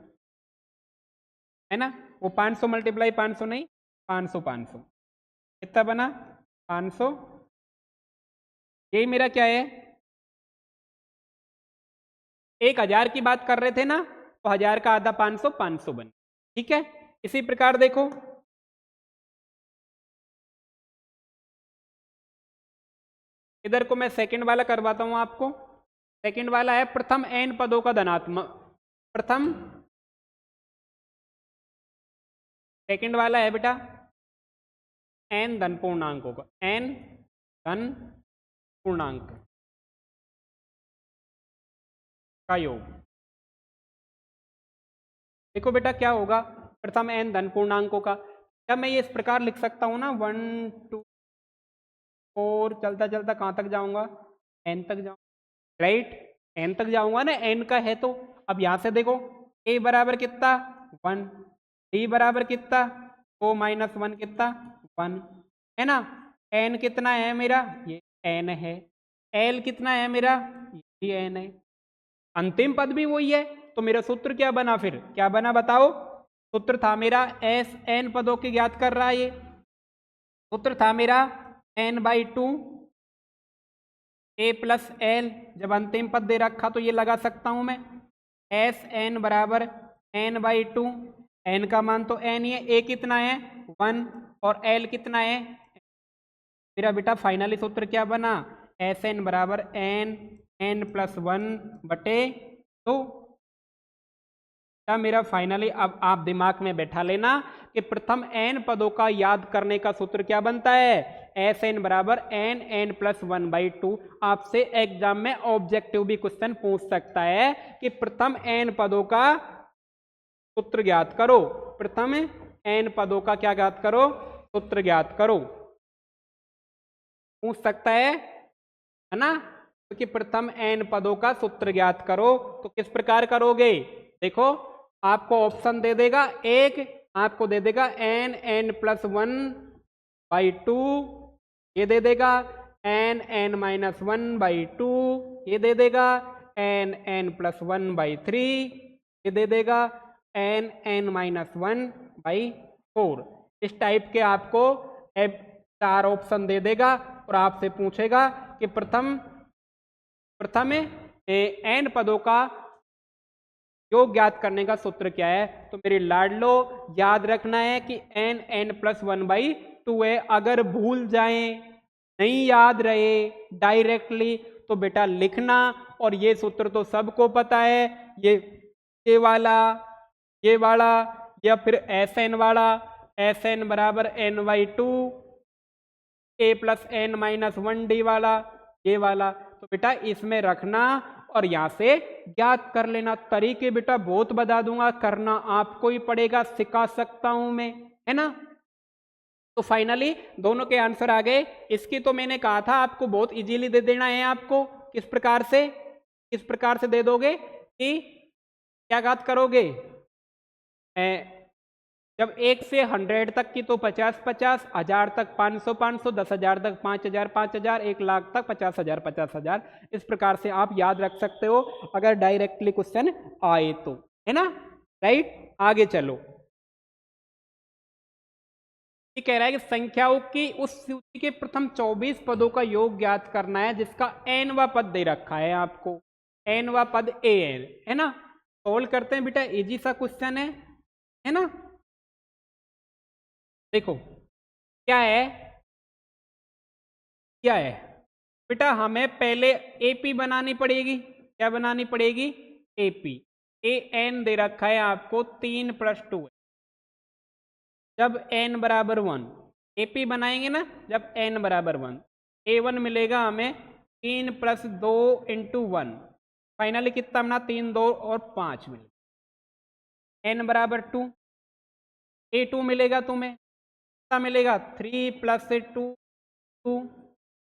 है ना। वो 500 मल्टीप्लाई 500 नहीं, 500 500 कितना बना, 500, यही मेरा क्या है, 1000 की बात कर रहे थे ना, तो 1000 का आधा 500 500 बन, ठीक है। इसी प्रकार देखो, इधर को मैं सेकंड वाला करवाता हूं आपको। सेकंड वाला है प्रथम n पदों का धनात्मक, प्रथम सेकंड वाला है बेटा n धन पूर्णांकों का, n धन पूर्णांक का योग। देखो बेटा क्या होगा, प्रथम n धन पूर्णांकों का, जब मैं ये इस प्रकार लिख सकता हूं ना 1 2 4 चलता चलता कहां तक जाऊंगा, n तक जाऊंगा, राइट, n तक जाऊंगा ना, n का है तो। अब यहां से देखो a बराबर कितना 1, d बराबर कितना 4 माइनस 1 कितना 1 है ना। n कितना है मेरा, ये n है। l कितना है मेरा, ये n है। अंतिम पद भी वही है, तो मेरा सूत्र क्या बना, फिर क्या बना बताओ। सूत्र था मेरा एस एन पदों के ज्ञात कर रहा है, ये सूत्र था मेरा n/2 a प्लस एल। जब अंतिम पद दे रखा तो ये लगा सकता हूं मैं एस एन बराबर n/2, n का मान तो n ही है, a कितना है 1 और l कितना है। मेरा बेटा फाइनली सूत्र क्या बना, एस एन बराबर n प्लस 1 बटे 2। मेरा फाइनली अब आप दिमाग में बैठा लेना कि प्रथम n पदों का याद करने का सूत्र क्या बनता है, एस एन बराबर n प्लस 1/2। आपसे एग्जाम में ऑब्जेक्टिव भी क्वेश्चन पूछ सकता है कि प्रथम n पदों का सूत्र ज्ञात करो, प्रथम n पदों का क्या ज्ञात करो, सूत्र ज्ञात करो, पूछ सकता है ना। क्योंकि प्रथम n पदों का सूत्र ज्ञात करो तो किस प्रकार करोगे, देखो आपको ऑप्शन दे देगा, एक आपको दे देगा n प्लस 1/2, ये दे देगा n माइनस 1/2, ये दे देगा n प्लस 1/3, ये दे देगा n माइनस 1/4। इस टाइप के आपको 4 ऑप्शन दे देगा और आपसे पूछेगा कि प्रथम n पदों का योग ज्ञात करने का सूत्र क्या है। तो मेरे लाडलो याद रखना है कि n प्लस 1/2 है। अगर भूल जाएं, नहीं याद रहे डायरेक्टली, तो बेटा लिखना, और ये सूत्र तो सबको पता है, ये वाला या फिर Sn वाला, Sn बराबर n/2 a plus n minus 1d वाला, ये वाला, तो बेटा इसमें रखना और यहां से ज्ञात कर लेना। तरीके बेटा बहुत बता दूंगा, करना आपको ही पड़ेगा, सिखा सकता हूं मैं, है ना। तो फाइनली दोनों के आंसर आ गए। इसकी तो मैंने कहा था आपको बहुत इजीली दे देना है। आपको किस प्रकार से दे दोगे कि क्या ज्ञात करोगे, जब 1 से 100 तक की तो 50-50, 1000 तक 500-500, 10,000 तक 5,000-5,000, 1 लाख तक 50,000-50,000। इस प्रकार से आप याद रख सकते हो अगर डायरेक्टली क्वेश्चन आए तो, है ना, राइट। आगे चलो, ये कह रहा है कि संख्याओं की उस सूची के प्रथम 24 पदों का योग ज्ञात करना है जिसका nवां पद दे रखा है आपको, nवां पद a है ना। सोल्व करते हैं बेटा, इजी सा क्वेश्चन है ना। देखो क्या है बेटा, हमें पहले एपी बनानी पड़ेगी। क्या बनानी पड़ेगी, एपी। an दे रखा है आपको 3 + 2 है। जब n बराबर 1 एपी बनाएंगे ना, जब n बराबर 1, a1 मिलेगा हमें 3 + 2 × 1, फाइनली कितना बना 3 2 और 5 मिलेगा। n बराबर 2, a2 मिलेगा तुम्हें, कितना मिलेगा 3 + 2 2,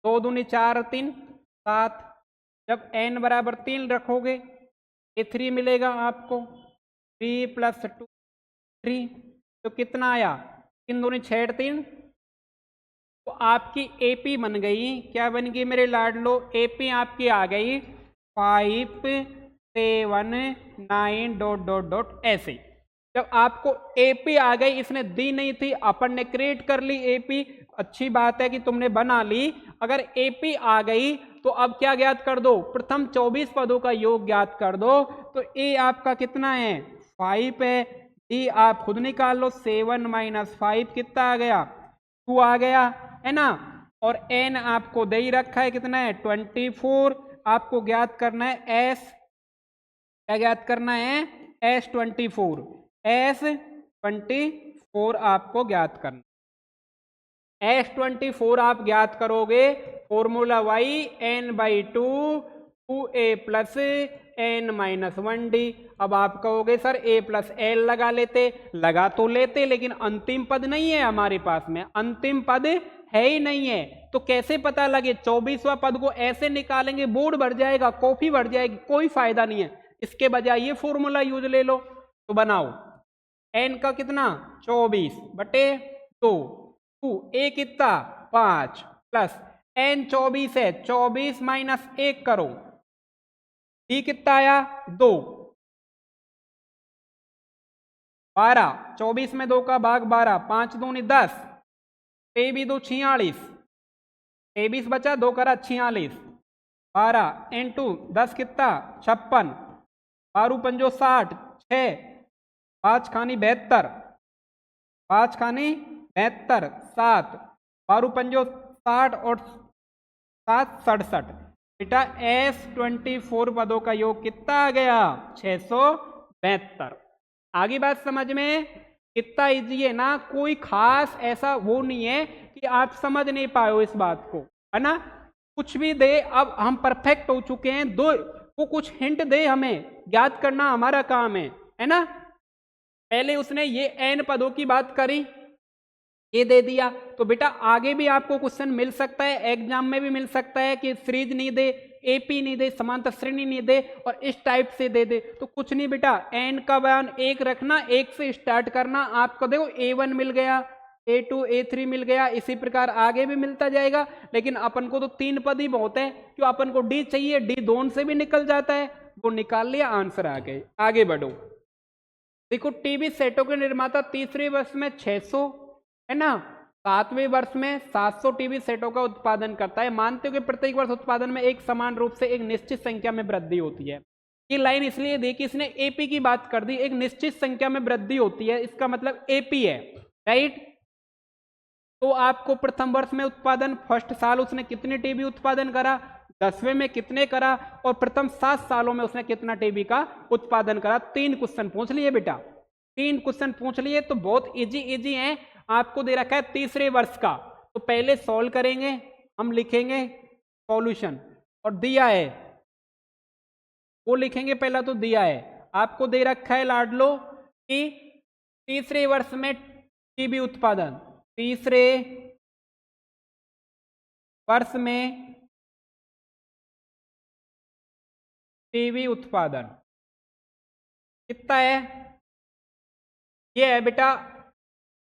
2 दूनी 4 3 7। जब n बराबर 3 रखोगे a3 मिलेगा आपको 3 + 2 3, तो कितना आया 3 दूनी 6 3। तो आपकी एपी बन गई, क्या बन गई मेरे लाडलो, एपी आपकी आ गई 5 7 9 ... ऐसे। जब आपको एपी आ गई, इसने दी नहीं थी, अपन ने क्रिएट कर ली एपी, अच्छी बात है कि तुमने बना ली। अगर एपी आ गई तो अब क्या ज्ञात कर दो, प्रथम 24 पदों का योग ज्ञात कर दो। तो ए आपका कितना है 5 है, डी आप खुद निकाल लो, 7 - 5 कितना आ गया 2 आ गया, है ना। और n आपको दे ही रखा है, कितना है 24। आपको ज्ञात करना है s, क्या ज्ञात करना है S24, S24 आपको ज्ञात करना। S24 आप ज्ञात करोगे, formula y n/2 2a plus n minus 1d। अब आप कहोगे सर a प्लस l लगा लेते, लगा तो लेते, लेकिन अंतिम पद नहीं है हमारे पास में, अंतिम पद है ही नहीं है, तो कैसे पता लगे। 24वां पद को ऐसे निकालेंगे, बोर्ड भर जाएगा, कॉपी भर जाएगी, कोई फायदा नहीं है। इसके बजाय ये फॉर्मूला यूज ले लो। तो बनाओ, n का कितना 24/2, 2a कितना 5 प्लस n 24 है, 24 माइनस 1 करो, d कितना आया 2, 12, 24 में 2 का भाग 12, 5 दूनी 10, 23 2 46, 23 बचा, 2 करा 46, 12 इंटू 10 कितना 56, 12 पंजो 60, 6, 5 खानी 72, 5 खानी 72, 7, 12 पंजो 60 और 7 67। बेटा S24 पदों का योग कितना आ गया 672। आगे बात समझ में, कितना इजी है ना, कोई खास ऐसा वो नहीं है कि आप समझ नहीं पाए इस बात को, है ना। कुछ भी दे, अब हम परफेक्ट हो चुके हैं, दो वो कुछ हिंट दे, हमें ज्ञात करना हमारा काम है ना। पहले उसने ये n पदों की बात करी, ये दे दिया, तो बेटा आगे भी आपको क्वेश्चन मिल सकता है, एग्जाम में भी मिल सकता है कि सीरीज नहीं दे, एपी नहीं दे, समांतर श्रेणी नहीं दे और इस टाइप से दे दे। तो कुछ नहीं बेटा, एन का बयान 1 रखना, 1 से स्टार्ट करना। आपको देखो A1 मिल गया, A2 A3 मिल गया, इसी प्रकार आगे भी मिलता जाएगा। लेकिन अपन को तो 3 पद ही बहुत है, क्यों अपन को डी चाहिए, डी दोनों से भी निकल जाता है, वो निकाल लिया, आंसर आ गए। आगे बढ़ो, देखो टीवी सेटों के निर्माता तीसरे वर्ष में 600 है ना, 7वें वर्ष में 700 टीवी सेटों का उत्पादन करता है। मानते हो कि प्रत्येक वर्ष उत्पादन में एक समान रूप से एक निश्चित संख्या में वृद्धि होती है। ये लाइन इसलिए दी कि इसने एपी की बात कर दी, एक निश्चित संख्या में वृद्धि होती है, इसका मतलब एपी है, राइट। तो आपको प्रथम वर्ष में उत्पादन, फर्स्ट साल उसने कितने टीबी उत्पादन करा, 10वें में कितने करा, और प्रथम 7 सालों में उसने कितना टीबी का उत्पादन करा। 3 क्वेश्चन पूछ लिए बेटा, 3 क्वेश्चन पूछ लिए, तो बहुत इजी है। आपको दे रखा है तीसरे वर्ष का, तो पहले सॉल्व करेंगे, हम लिखेंगे सॉल्यूशन, और दिया है वो लिखेंगे, पहला तो दिया है आपको दे रखा है लाडलो कि तीसरे वर्ष में टीबी उत्पादन, तीसरे वर्ष में टीबी उत्पादन कितना है, ये है बेटा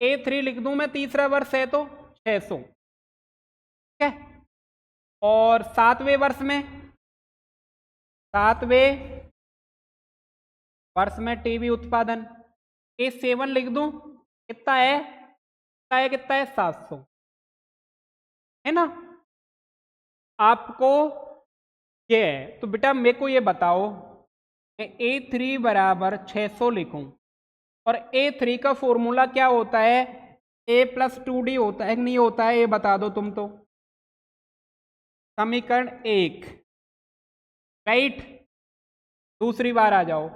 A3 लिख दूं मैं, तीसरा वर्ष है तो 600, ठीक है। और 7वें वर्ष में, 7वें वर्ष में टीबी उत्पादन A7 लिख दूं, कितना है, कितना है 700, है ना। आपको ये है, तो बेटा मेरे को ये बताओ, मैं A3 बराबर 600 लिखूं, और A3 का फॉर्मूला क्या होता है, A प्लस 2D होता है, नहीं होता है, ये बता दो तुम तो। समीकरण 1, राइट। दूसरी बार आ जाओ,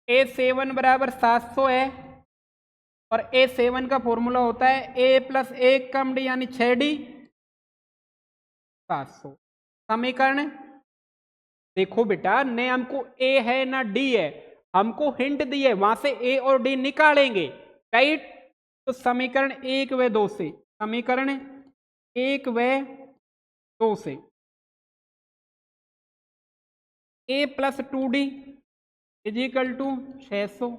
A7 बराबर 700 है, और A7 का फॉर्मूला होता है A प्लस 1 कम D यानी 6D 700। समीकरण देखो बेटा, ने हमको A है ना D है, हमको हिंट दी है, वहां से A और D निकालेंगे, राइट। तो समीकरण 1 व 2 से, समीकरण 1 व 2 से A plus 2D is equal to 600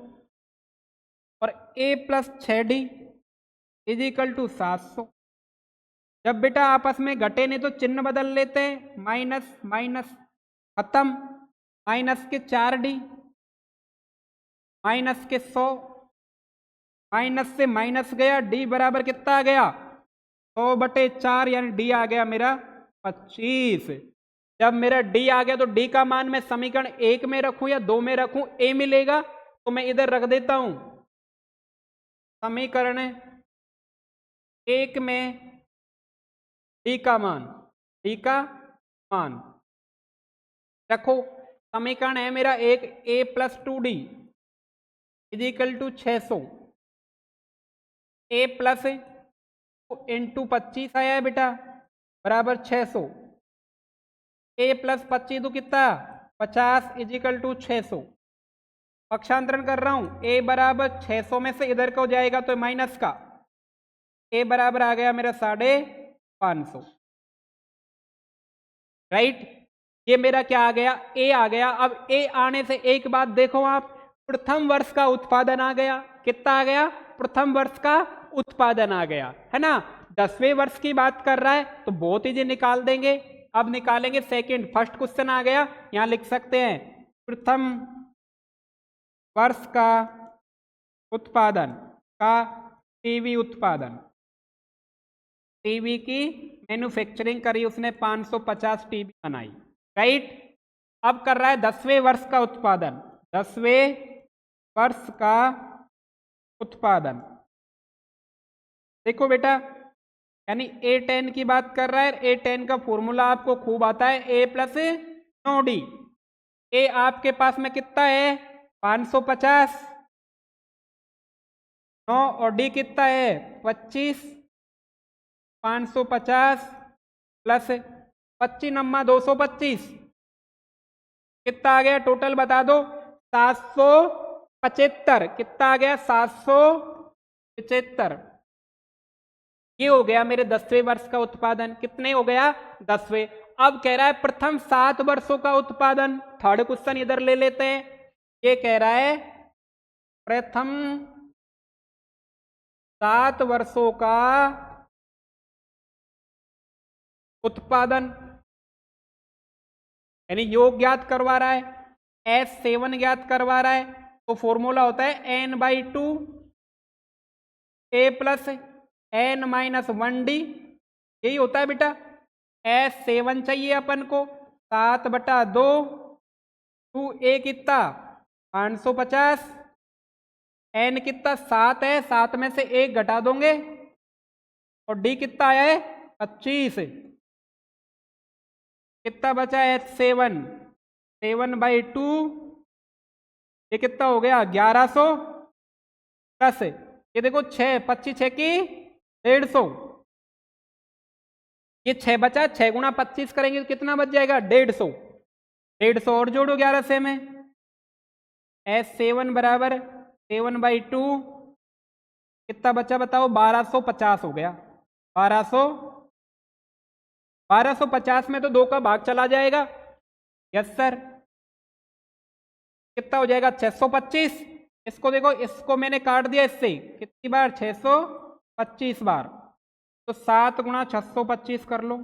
और A plus 6D is equal to 700। जब बेटा आपस में घटे नहीं तो चिन्ह बदल लेते हैं, माइनस माइनस खत्म, माइनस के 4D, माइनस के 100, माइनस से माइनस गया, D बराबर कितना आ गया 100/4, यानी D आ गया मेरा 25। जब मेरा D आ गया तो D का मान मैं समीकरण 1 में रखूं या 2 में रखूं, A मिलेगा, तो मैं इधर रख देता हूं, समीकरण 1 में डी का मान, डी का मान रखो। समीकरण है मेरा एक, A plus 2D is equal to 600, A plus into 25 आया है बेटा बराबर 600, ए प्लस 25 तो कितना 50 इजिकल टू 600। पक्षांतरण कर रहा हूं, ए बराबर 600 में से इधर को जाएगा तो माइनस का, ए बराबर आ गया मेरा 550, राइट। ये मेरा क्या आ गया, ए आ गया। अब ए आने से एक बात देखो आप, प्रथम वर्ष का उत्पादन आ गया। कितना आ गया, प्रथम वर्ष का उत्पादन आ गया, है ना। 10वें वर्ष की बात कर रहा है तो बहुत इजी निकाल देंगे। अब निकालेंगे सेकंड, फर्स्ट क्वेश्चन आ गया, यहां लिख सकते हैं प्रथम वर्ष का उत्पादन का टीवी उत्पादन, टीवी की मैन्युफैक्चरिंग करी उसने, 550 टीवी बनाई, राइट। अब कर रहा है 10वें वर्ष का उत्पादन, 10वें वर्ष का उत्पादन। देखो बेटा, यानी A10 की बात कर रहा है। A10 का फॉर्मूला आपको खूब आता है, A प्लस 9D। ए आपके पास में कितना है 550, 9 और डी कितना है 25, 550 प्लस 25 नम्मा 225, कितना आ गया टोटल बता दो, 775। कितना आ गया 775। ये हो गया मेरे 10वें वर्ष का उत्पादन। कितने हो गया 10वें। अब कह रहा है प्रथम 7 वर्षों का उत्पादन। थर्ड क्वेश्चन इधर ले लेते हैं। ये कह रहा है प्रथम 7 वर्षों का उत्पादन, यानी योग ज्ञात करवा रहा है, S7 ज्ञात करवा रहा है। तो फॉर्मूला होता है n/2 a प्लस n-1d, यही होता है बेटा। S7 चाहिए अपन को, 7/2, 2a कितना 550, n कितना 7 है, 7 में से 1 घटा दोगे और d कितना आया है 25, कितना बचा है 7, 7/2, ये कितना हो गया 1100 प्लस ये देखो 6, 25 6 की 150, ये 6 बचा, 6 गुणा 25 करेंगे तो कितना बच जाएगा 150, 150 और जोड़ो 11 से में, S7 बराबर 7/2 कितना बचा बताओ 1250 हो गया। 1250 में तो 2 का भाग चला जाएगा, यस सर। कितना हो जाएगा 625। इसको देखो, इसको मैंने काट दिया इससे, कितनी बार 625 बार, तो 7 गुणा 625 कर लो,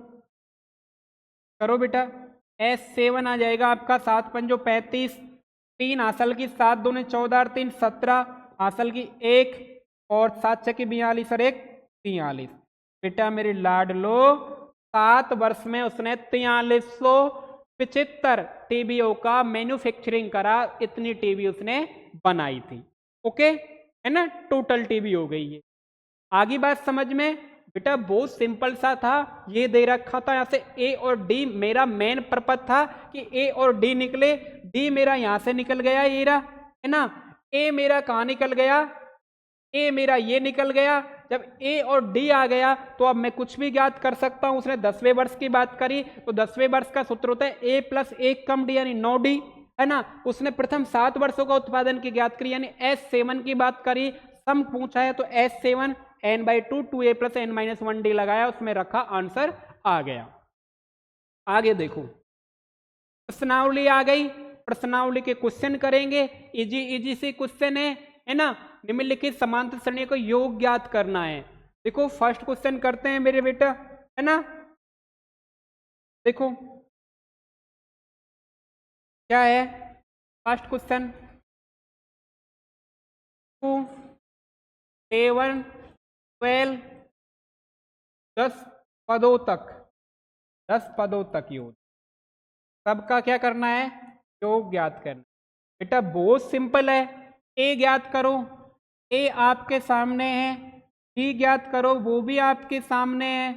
करो बेटा। S7 आ जाएगा आपका 7 पंजो 35, 3 हासिल की 7 दूनी 14 और 3 17, हासिल की 1 और 7 6 की 42 और 1 43। बेटा मेरी लाडलो 7 वर्ष में उसने 4375 टीवीओ का मैन्युफैक्चरिंग करा, इतनी टीवी उसने बनाई थी। ओके है ना, टोटल टीवी हो गई है। आगे बात समझ में बेटा, बहुत सिंपल सा था। ये दे रखा था यहाँ से ए और डी, मेरा मेन पर्पज था कि ए और डी निकले। डी मेरा यहाँ से निकल गया, ये रहा है ना। ए मेरा कहाँ निकल गया, ए मेरा ये निकल गया। जब ए और डी आ गया तो अब मैं कुछ भी ज्ञात कर सकता हूं। उसने 10वें वर्ष की बात करी तो 10वें वर्ष का सूत्र होता है ए प्लस 1 कम डी यानी 9D, है ना। उसने प्रथम 7 वर्षों का उत्पादन की ज्ञात करी यानी S7 की बात करी, सम पूछा है तो S7 n/2 2a plus n-1d लगाया, उसमें रखा, आंसर आ गया। आगे देखो, प्रश्नावली आ गई, प्रश्नावली के क्वेश्चन करेंगे। इजी इजी से क्वेश्चन है ना। निम्नलिखित समांतर श्रेणी को योग ज्ञात करना है। देखो फर्स्ट क्वेश्चन करते हैं मेरे बेटा, है ना। देखो क्या है फर्स्ट क्वेश्चन, 2 7 12 10 पदों तक, 10 पदों तक योग, सबका क्या करना है योग ज्ञात करना। बेटा बहुत सिंपल है, ए ज्ञात करो, ए आपके सामने है, डी ज्ञात करो, वो भी आपके सामने है,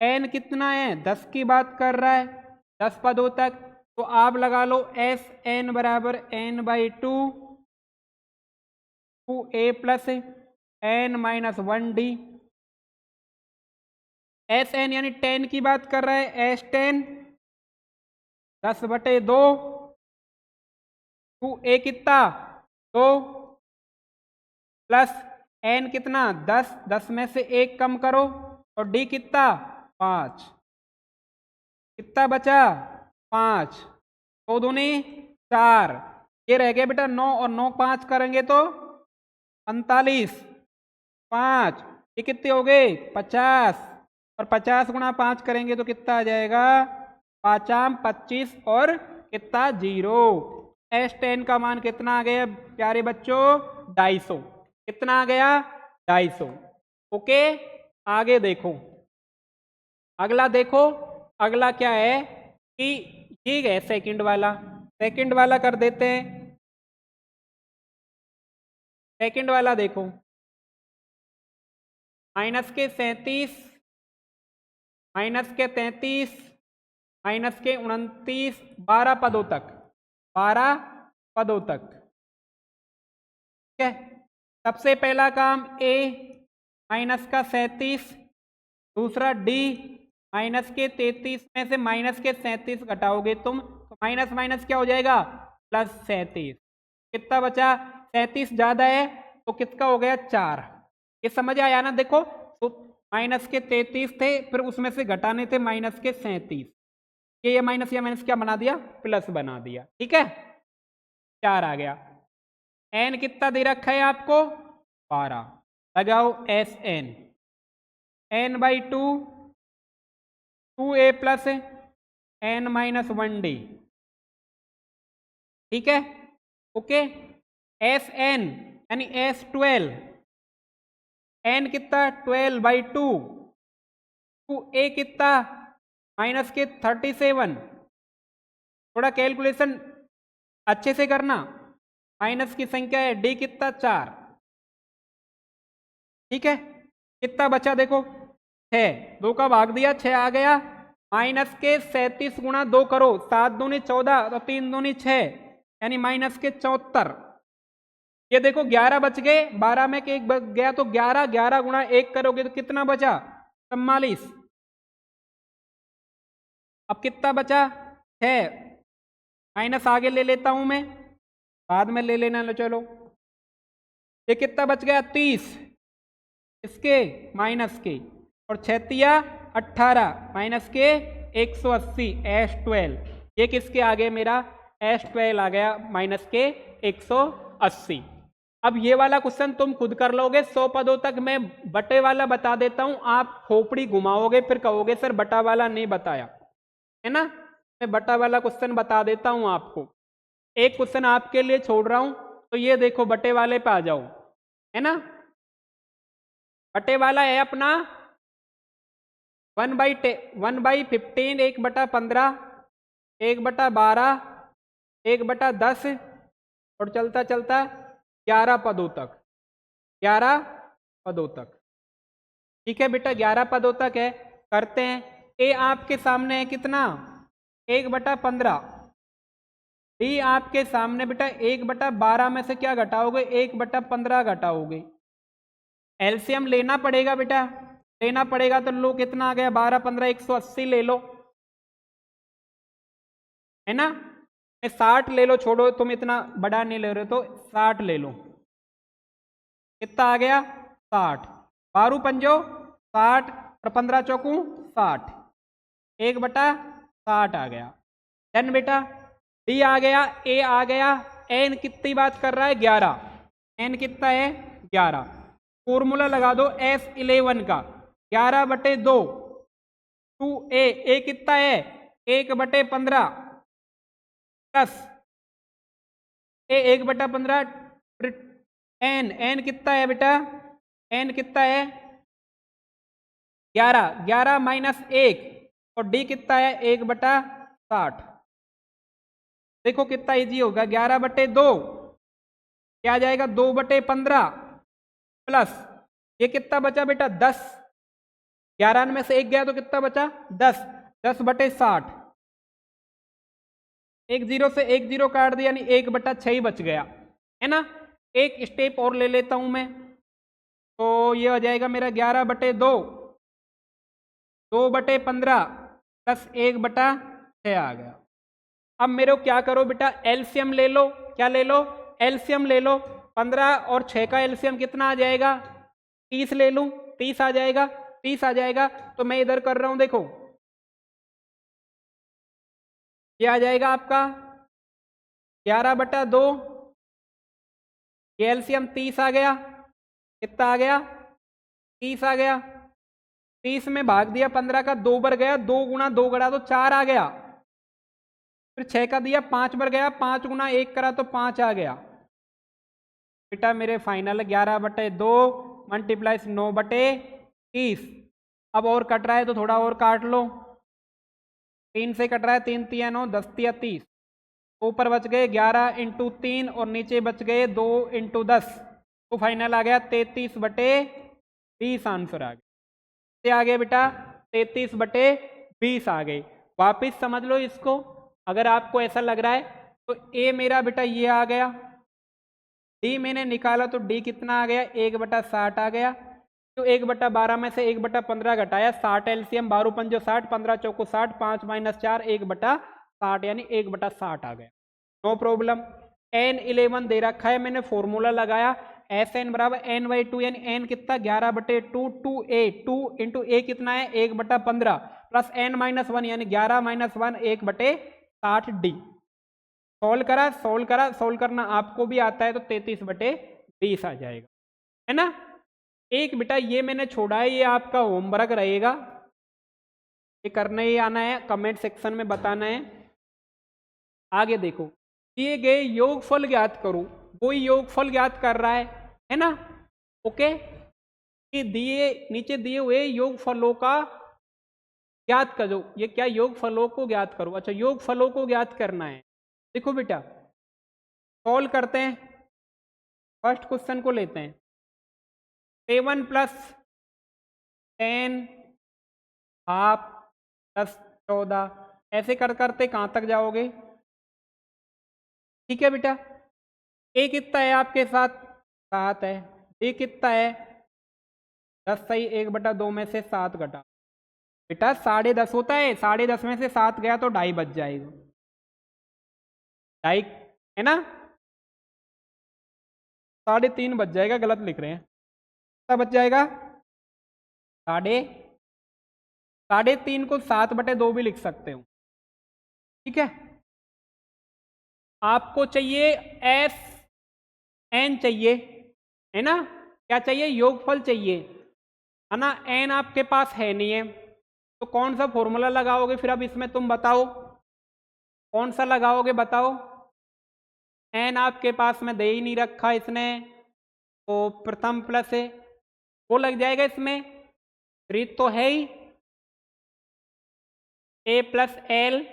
एन कितना है, 10 की बात कर रहा है, 10 पदों तक। तो आप लगा लो एस एन बराबर n by two a plus n minus 1d। S n यानी 10 की बात कर रहा है, एस 10 10/2 2a कितना 2 प्लस एन कितना 10, 10 में से 1 कम करो और डी कितना 5, कितना बचा 5, 2 दूनी 4, ये रह गया बेटा 9 और 9 5 करेंगे तो 45, 5 ये कितने हो गए 50 और 50 गुणा 5 करेंगे तो कितना आ जाएगा 5 25 और कितना 0। एस 10 का मान कितना आ गया प्यारे बच्चों 250, कितना आ गया 250। ओके आगे देखो, अगला देखो, अगला क्या है कि ये है सेकंड वाला कर देते हैं। सेकंड वाला देखो, माइनस के 37 माइनस के 33 माइनस के 29 12 पदों तक, 12 पदों तक। ठीक है, सबसे पहला काम ए माइनस का 37, दूसरा डी माइनस के 33 में से माइनस के 37 घटाओगे तुम तो माइनस माइनस क्या हो जाएगा प्लस 37, कितना बचा 37 ज्यादा है तो कितना हो गया 4। ये समझ आया ना, देखो तो माइनस के 33 थे फिर उसमें से घटाने थे माइनस के 37, ये माइनस या माइनस क्या बना दिया प्लस बना दिया। ठीक है 4 आ गया। एन कितना दे रखा है आपको 12, लगाओ S n, n by 2a plus n minus 1d। ठीक है ओके, एस एन यानी एस 12, एन कितना 12 बाई 2 2a कितना माइनस के 37, थोड़ा कैलकुलेशन अच्छे से करना, माइनस की संख्या है डी कितना 4। ठीक है कितना बचा देखो 6, 2 का भाग दिया 6 आ गया, माइनस के 37 गुणा 2 करो 7 दूनी 14 तो 3 दूनी 6 यानी माइनस के 74। ये देखो 11 बच गए, 12 में के 1 बच गया तो 11, 11 गुणा 1 करोगे तो कितना बचा 44। अब कितना बचा 6, माइनस आगे ले लेता हूं मैं, बाद में ले लेना लो चलो। ये कितना बच गया 30, इसके माइनस के, और 6 18 माइनस के 180 एस 12, ये किसके आगे मेरा एस 12 आ गया माइनस के 180। अब ये वाला क्वेश्चन तुम खुद कर लोगे 100 पदों तक, मैं बटे वाला बता देता हूं, आप खोपड़ी घुमाओगे फिर कहोगे सर बटा वाला नहीं बताया है ना। मैं बटा वाला क्वेश्चन बता देता हूं आपको, एक क्वेश्चन आपके लिए छोड़ रहा हूं, तो ये देखो बटे वाले पे आ जाओ है ना। बटे वाला है अपना 1/15 1/15 1/12 1/10 और चलता चलता 11 पदों तक, 11 पदों तक। ठीक है बेटा 11 पदों तक है, करते हैं। ए आपके सामने है कितना 1/15, डी आपके सामने बेटा 1/12 में से क्या घटाओगे 1/15 घटाओगे, एलसीएम लेना पड़ेगा बेटा, लेना पड़ेगा तो लो कितना आ गया 12 15 180 ले लो है ना। 60 ले लो, छोड़ो तुम इतना बड़ा नहीं ले रहे तो 60 ले लो, कितना आ गया 60, 12 पंजो 60 और 15 चौकू 60, 1/60 आ गया। देन बेटा डी आ गया, ए आ गया, एन कितनी बात कर रहा है 11, एन कितना है 11, फॉर्मूला लगा दो S11 का 11/2 2a, ए कितना है 1/15 प्लस ए 1/15 एन, एन कितना है बेटा एन कितना है 11, 11 माइनस 1 और डी कितना है 1/60। देखो कितना इजी होगा 11/2 क्या आ जाएगा 2/15 प्लस ये कितना बचा बेटा 10, 11 में से 1 गया तो कितना बचा? 10। 10/60। एक जीरो से एक जीरो काट दिया, यानी 1/6 ही बच गया, है ना। एक स्टेप और ले लेता हूं मैं, तो ये हो जाएगा मेरा 11/2, 2/15 प्लस 1/6 आ गया। अब मेरे को क्या करो बेटा, एलसीएम ले लो। क्या ले लो? एलसीएम ले लो। 15 और 6 का एलसीएम कितना आ जाएगा? 30 ले लूं, 30 आ जाएगा। 30 आ जाएगा तो मैं इधर कर रहा हूं, देखो ये आ जाएगा आपका 11/2, ये एलसीएम 30 आ गया। कितना आ गया? 30 आ गया। 30 में भाग दिया 15 का, 2 बार गया, 2 गुणा 2 करा तो 4 आ गया। फिर 6 का दिया, 5 बार गया, 5 गुणा 1 करा तो 5 आ गया। बेटा मेरे फाइनल 11/2 मल्टीप्लाइस 9/30। अब और कट रहा है तो थोड़ा और काट लो। 3 से कट रहा है, 3 तिया 9, 10 तिया 30। ऊपर बच गए 11 इंटू 3 और नीचे बच गए 2 इंटू 10। तो फाइनल आ गया 33/20 आंसर आ गया। आ गया बेटा 33/20 आ गई। वापिस समझ लो इसको, अगर आपको ऐसा लग रहा है तो ए मेरा बेटा ये आ गया, डी मैंने निकाला तो डी कितना आ गया? 1/60 आ गया। तो 1/12 में से 1/15 घटाया, 60 एलसीएम, 12 पंजो 60, 15 चौको 60, 5 माइनस 4, 1/60 यानी 1/60 आ गया। No problem. n11 दे रखा है, मैंने फॉर्मूला लगाया एस एन बराबर n/2 यानी n कितना? 11/2, 2a, 2 इंटू ए कितना है? 1/15 प्लस n-1 यानी 11-1 1/60 डी। सोल्व करा, सोल्व करना आपको भी आता है तो 33/20 आ जाएगा, है ना। एक बेटा ये मैंने छोड़ा है, ये आपका होमवर्क रहेगा, ये करना ही आना है, कमेंट सेक्शन में बताना है। आगे देखो, दिए गए योगफल ज्ञात करो। कोई योगफल ज्ञात कर रहा है ना। ओके, ये दिए नीचे दिए हुए योगफलों का ज्ञात करो। ये क्या? योगफलों को ज्ञात करो। अच्छा, योगफलों को ज्ञात करना है। देखो बेटा, सॉल्व करते हैं। फर्स्ट क्वेश्चन को लेते हैं। 7 + 10 हाफ 10 14 ऐसे कर करते कहाँ तक जाओगे? ठीक है बेटा, ए कितना है आपके साथ? 7 है। ए कितना है? 10 सही, 1/2 में से 7 घटा। बेटा 10.5 होता है, 10.5 में से 7 गया तो 2.5 बच जाएगा। 2.5 है ना, 3.5 बच जाएगा, गलत लिख रहे हैं। कितना बच जाएगा? 3.5 को 7/2 भी लिख सकते हो। ठीक है, आपको चाहिए एस एन चाहिए, है ना। क्या चाहिए? योगफल चाहिए, है ना। एन आपके पास है नहीं है, तो कौन सा फॉर्मूला लगाओगे फिर? अब इसमें तुम बताओ कौन सा लगाओगे, बताओ। एन आपके पास में दे ही नहीं रखा इसने, तो प्रथम प्लस है वो लग जाएगा इसमें। रीत तो है ही, a+l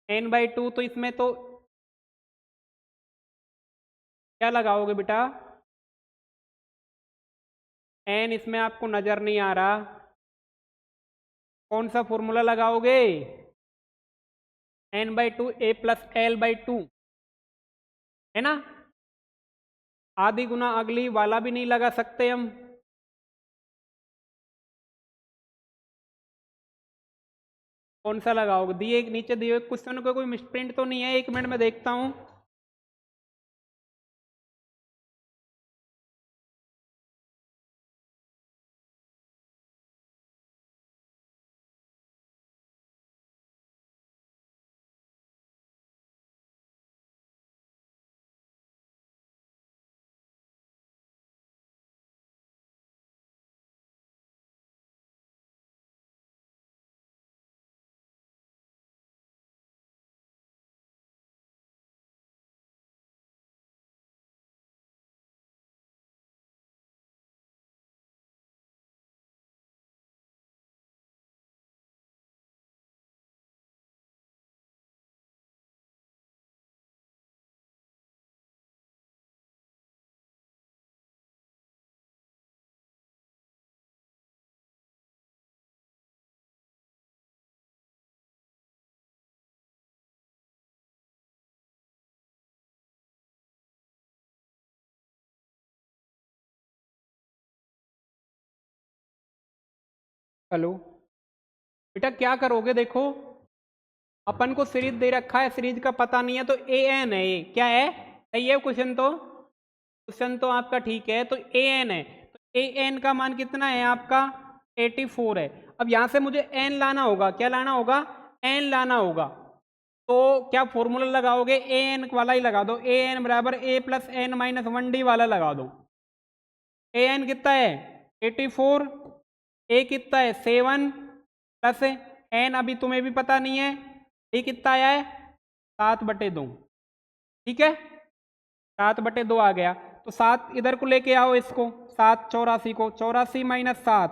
n/2, तो इसमें तो क्या लगाओगे बेटा? n इसमें आपको नजर नहीं आ रहा, कौन सा फॉर्मूला लगाओगे? n/2 a+l/2, है ना। आधी गुना अगली वाला भी नहीं लगा सकते हम। कौन सा लगाओगे? दिए नीचे दिए क्वेश्चन को कोई मिसप्रिंट तो नहीं है? 1 मिनट में देखता हूं। हेलो बेटा क्या करोगे, देखो अपन को सीरीज दे रखा है, सीरीज का पता नहीं है तो ए एन है, ये क्या है, सही है क्वेश्चन तो आपका ठीक है, तो ए एन है, तो ए एन का मान कितना है आपका 84 है। अब यहां से मुझे एन लाना होगा, क्या लाना होगा, एन लाना होगा, तो क्या फॉर्मूला लगाओगे, ए एन वाला ही लगा दो, ए एन बराबर ए प्लस एन माइनस 1 डी वाला लगा दो। ए एन कितना है 84, ए कितना है 7 प्लस एन अभी तुम्हें भी पता नहीं है, ए कितना आया है 7/2, ठीक है 7/2 आ गया, तो 7 इधर को लेके आओ इसको, 7 84 को, 84 माइनस 7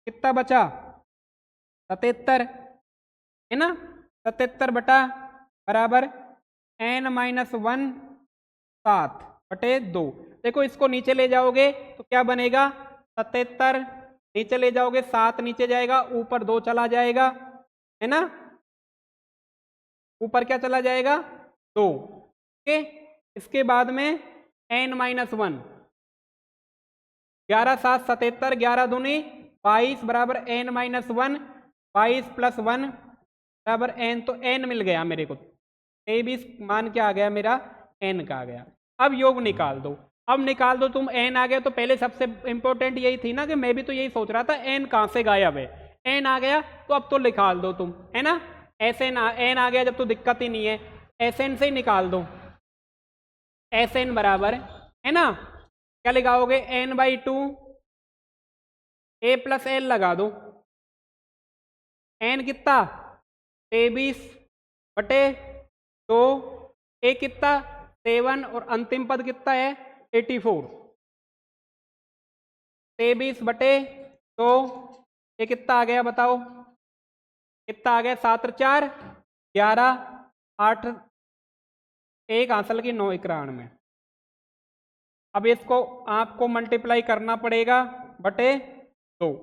कितना बचा 77, है ना 77 बटा बराबर एन माइनस 1 7/2। देखो इसको नीचे ले जाओगे तो क्या बनेगा 77, नीचे ले जाओगे 7 नीचे जाएगा, ऊपर 2 चला जाएगा, है ना, ऊपर क्या चला जाएगा 2, ओके। इसके बाद में एन माइनस 1, 11 7 77, 11 दूनी 22 बराबर एन माइनस 1, 22 प्लस 1 बराबर एन, तो एन मिल गया मेरे को, 23 मान क्या आ गया मेरा एन का आ गया। अब योग निकाल दो, अब निकाल दो तुम, एन आ गया, तो पहले सबसे इंपॉर्टेंट यही थी ना कि मैं भी तो यही सोच रहा था एन कहाँ से गायब है, एन आ गया तो अब तो निकाल दो तुम, है ना, एस एन एन आ गया जब तो दिक्कत ही नहीं है, एस एन से ही निकाल दो, एस एन बराबर है ना, क्या लगाओगे n/2 ए प्लस एल लगा दो, एन कितना 23/2, ए कितना 7 और अंतिम पद कितना है 84, 23/2, ये कितना आ गया बताओ, कितना आ गया 7 4 11 8 1 हासिल की 9 91। अब इसको आपको मल्टीप्लाई करना पड़ेगा बटे 2,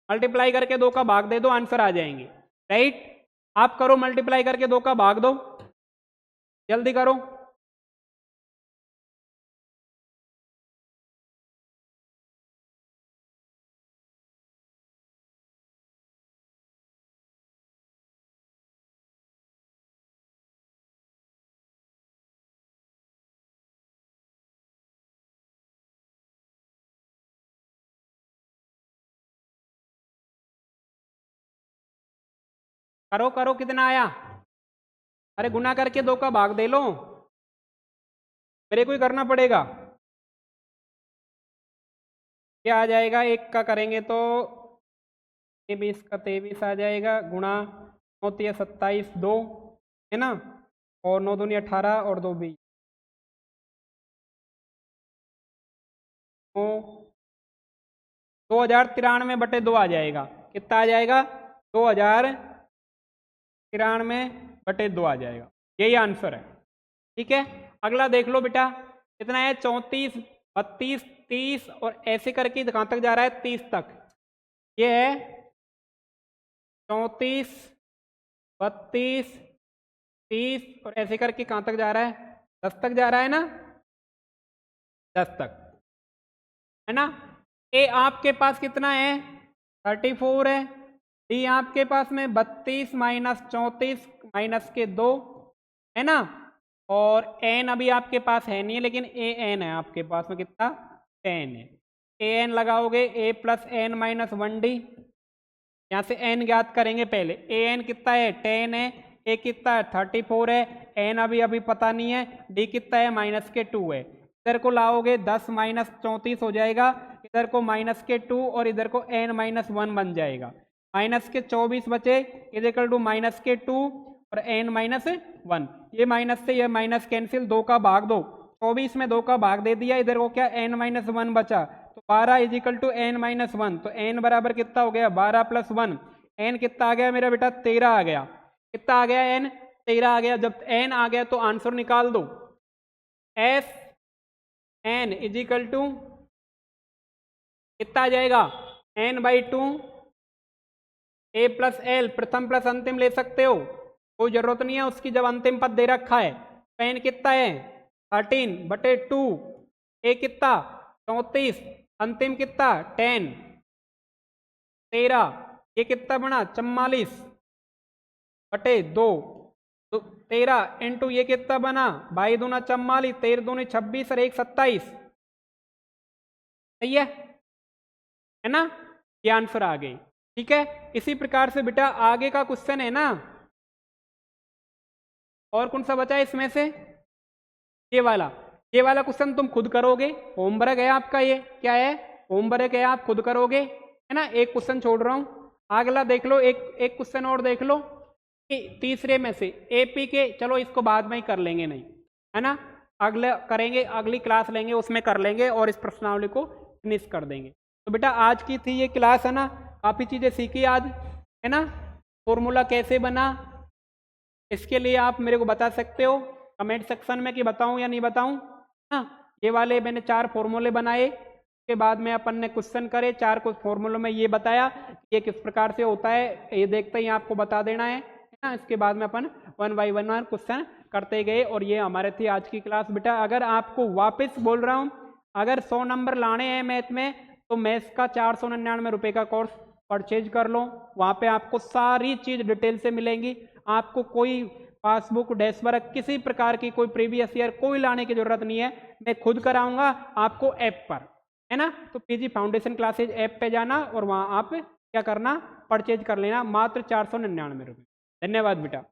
मल्टीप्लाई करके 2 का भाग दे दो, आंसर आ जाएंगे, राइट। आप करो मल्टीप्लाई करके 2 का भाग दो, जल्दी करो, करो करो, कितना आया, अरे गुना करके 2 का भाग दे लो, मेरे को ही करना पड़ेगा, क्या आ जाएगा, 1 का करेंगे तो 23 का 23 आ जाएगा, गुणा 9 3 27 2, है ना, और 9 दूनी 18 और 2 20, 2093/2 आ जाएगा, कितना आ जाएगा 2093/2 आ जाएगा, यही आंसर है, ठीक है। अगला देख लो बेटा, कितना है 34 32 30 और ऐसे करके कहाँ तक जा रहा है 30 तक, ये है 34 32 30 और ऐसे करके कहाँ तक जा रहा है 10 तक जा रहा है ना, 10 तक, है ना। ए आपके पास कितना है 34 है, डी आपके पास में 32 माइनस 34 माइनस के 2, है ना, और एन अभी आपके पास है नहीं है, लेकिन ए एन है आपके पास में, कितना 10 है, ए एन लगाओगे ए प्लस एन माइनस 1 डी, यहाँ से एन ज्ञात करेंगे पहले, ए एन कितना है 10 है, ए कितना है 34 है, एन अभी पता नहीं है, डी कितना है माइनस के 2 है, इधर को लाओगे 10 माइनस 34 हो जाएगा, इधर को माइनस के 2 और इधर को एन माइनस 1 बन जाएगा, माइनस के 24 बचे, इक्वल टू माइनस के 2 और एन माइनस 1, ये माइनस से ये माइनस कैंसिल, 2 का भाग दो, 24 में 2 का भाग दे दिया, इधर को क्या एन माइनस 1 बचा, तो 12 इजिकल टू एन माइनस 1, तो एन बराबर कितना हो गया 12 प्लस 1, एन कितना आ गया मेरा बेटा 13 आ गया, कितना आ गया एन 13 आ गया। जब एन आ गया तो आंसर निकाल दो, एस एन इजिकल टू कितना आ जाएगा n/2 ए प्लस एल, प्रथम प्लस अंतिम ले सकते हो, कोई जरूरत नहीं है उसकी जब अंतिम पद दे रखा है, तो एन कितना है 13/2, ए कितना 34, अंतिम कितना 10 13, ये कितना बना 44 बटे 2 तो 13 इंटू ये कितना बना 22 दूना 44, 13 दूनी 26 और 1 27। सही है ना, ये आंसर आ गई। ठीक है, इसी प्रकार से बेटा आगे का क्वेश्चन है ना, और कौन सा बचा है इसमें से, ये वाला क्वेश्चन तुम खुद करोगे, होमवर्क है आपका, ये क्या है होमवर्क है, आप खुद करोगे, है ना। एक क्वेश्चन छोड़ रहा हूं, अगला देख लो, एक क्वेश्चन और देख लो, तीसरे में से एपी के, चलो इसको बाद में ही कर लेंगे, नहीं है ना, अगले करेंगे, अगली क्लास लेंगे उसमें कर लेंगे और इस प्रश्नावली को फिनिश कर देंगे। तो बेटा आज की थी ये क्लास, है ना, काफ़ी चीज़ें सीखी आज, है ना। फॉर्मूला कैसे बना, इसके लिए आप मेरे को बता सकते हो कमेंट सेक्शन में कि बताऊं या नहीं बताऊं, हाँ। ये वाले मैंने 4 फॉर्मूले बनाए, उसके बाद में अपन ने क्वेश्चन करे, 4 कुछ फॉर्मूलों में ये बताया ये किस प्रकार से होता है, ये देखते ही आपको बता देना है ना। इसके बाद में अपन 1 बाय 1 क्वेश्चन करते गए, और ये हमारे थी आज की क्लास। बेटा अगर आपको वापस बोल रहा हूँ, अगर 100 नंबर लाने हैं मैथ में, तो मैथ्स का 499 रुपये का कोर्स परचेज कर लो, वहाँ पे आपको सारी चीज़ डिटेल से मिलेंगी, आपको कोई पासबुक डैशवर्क किसी प्रकार की कोई प्रीवियस ईयर कोई लाने की जरूरत नहीं है, मैं खुद कराऊंगा आपको ऐप पर, है ना। तो पीजी फाउंडेशन क्लासेज ऐप पे जाना और वहाँ आप क्या करना परचेज कर लेना, मात्र 499 रुपये। धन्यवाद बेटा।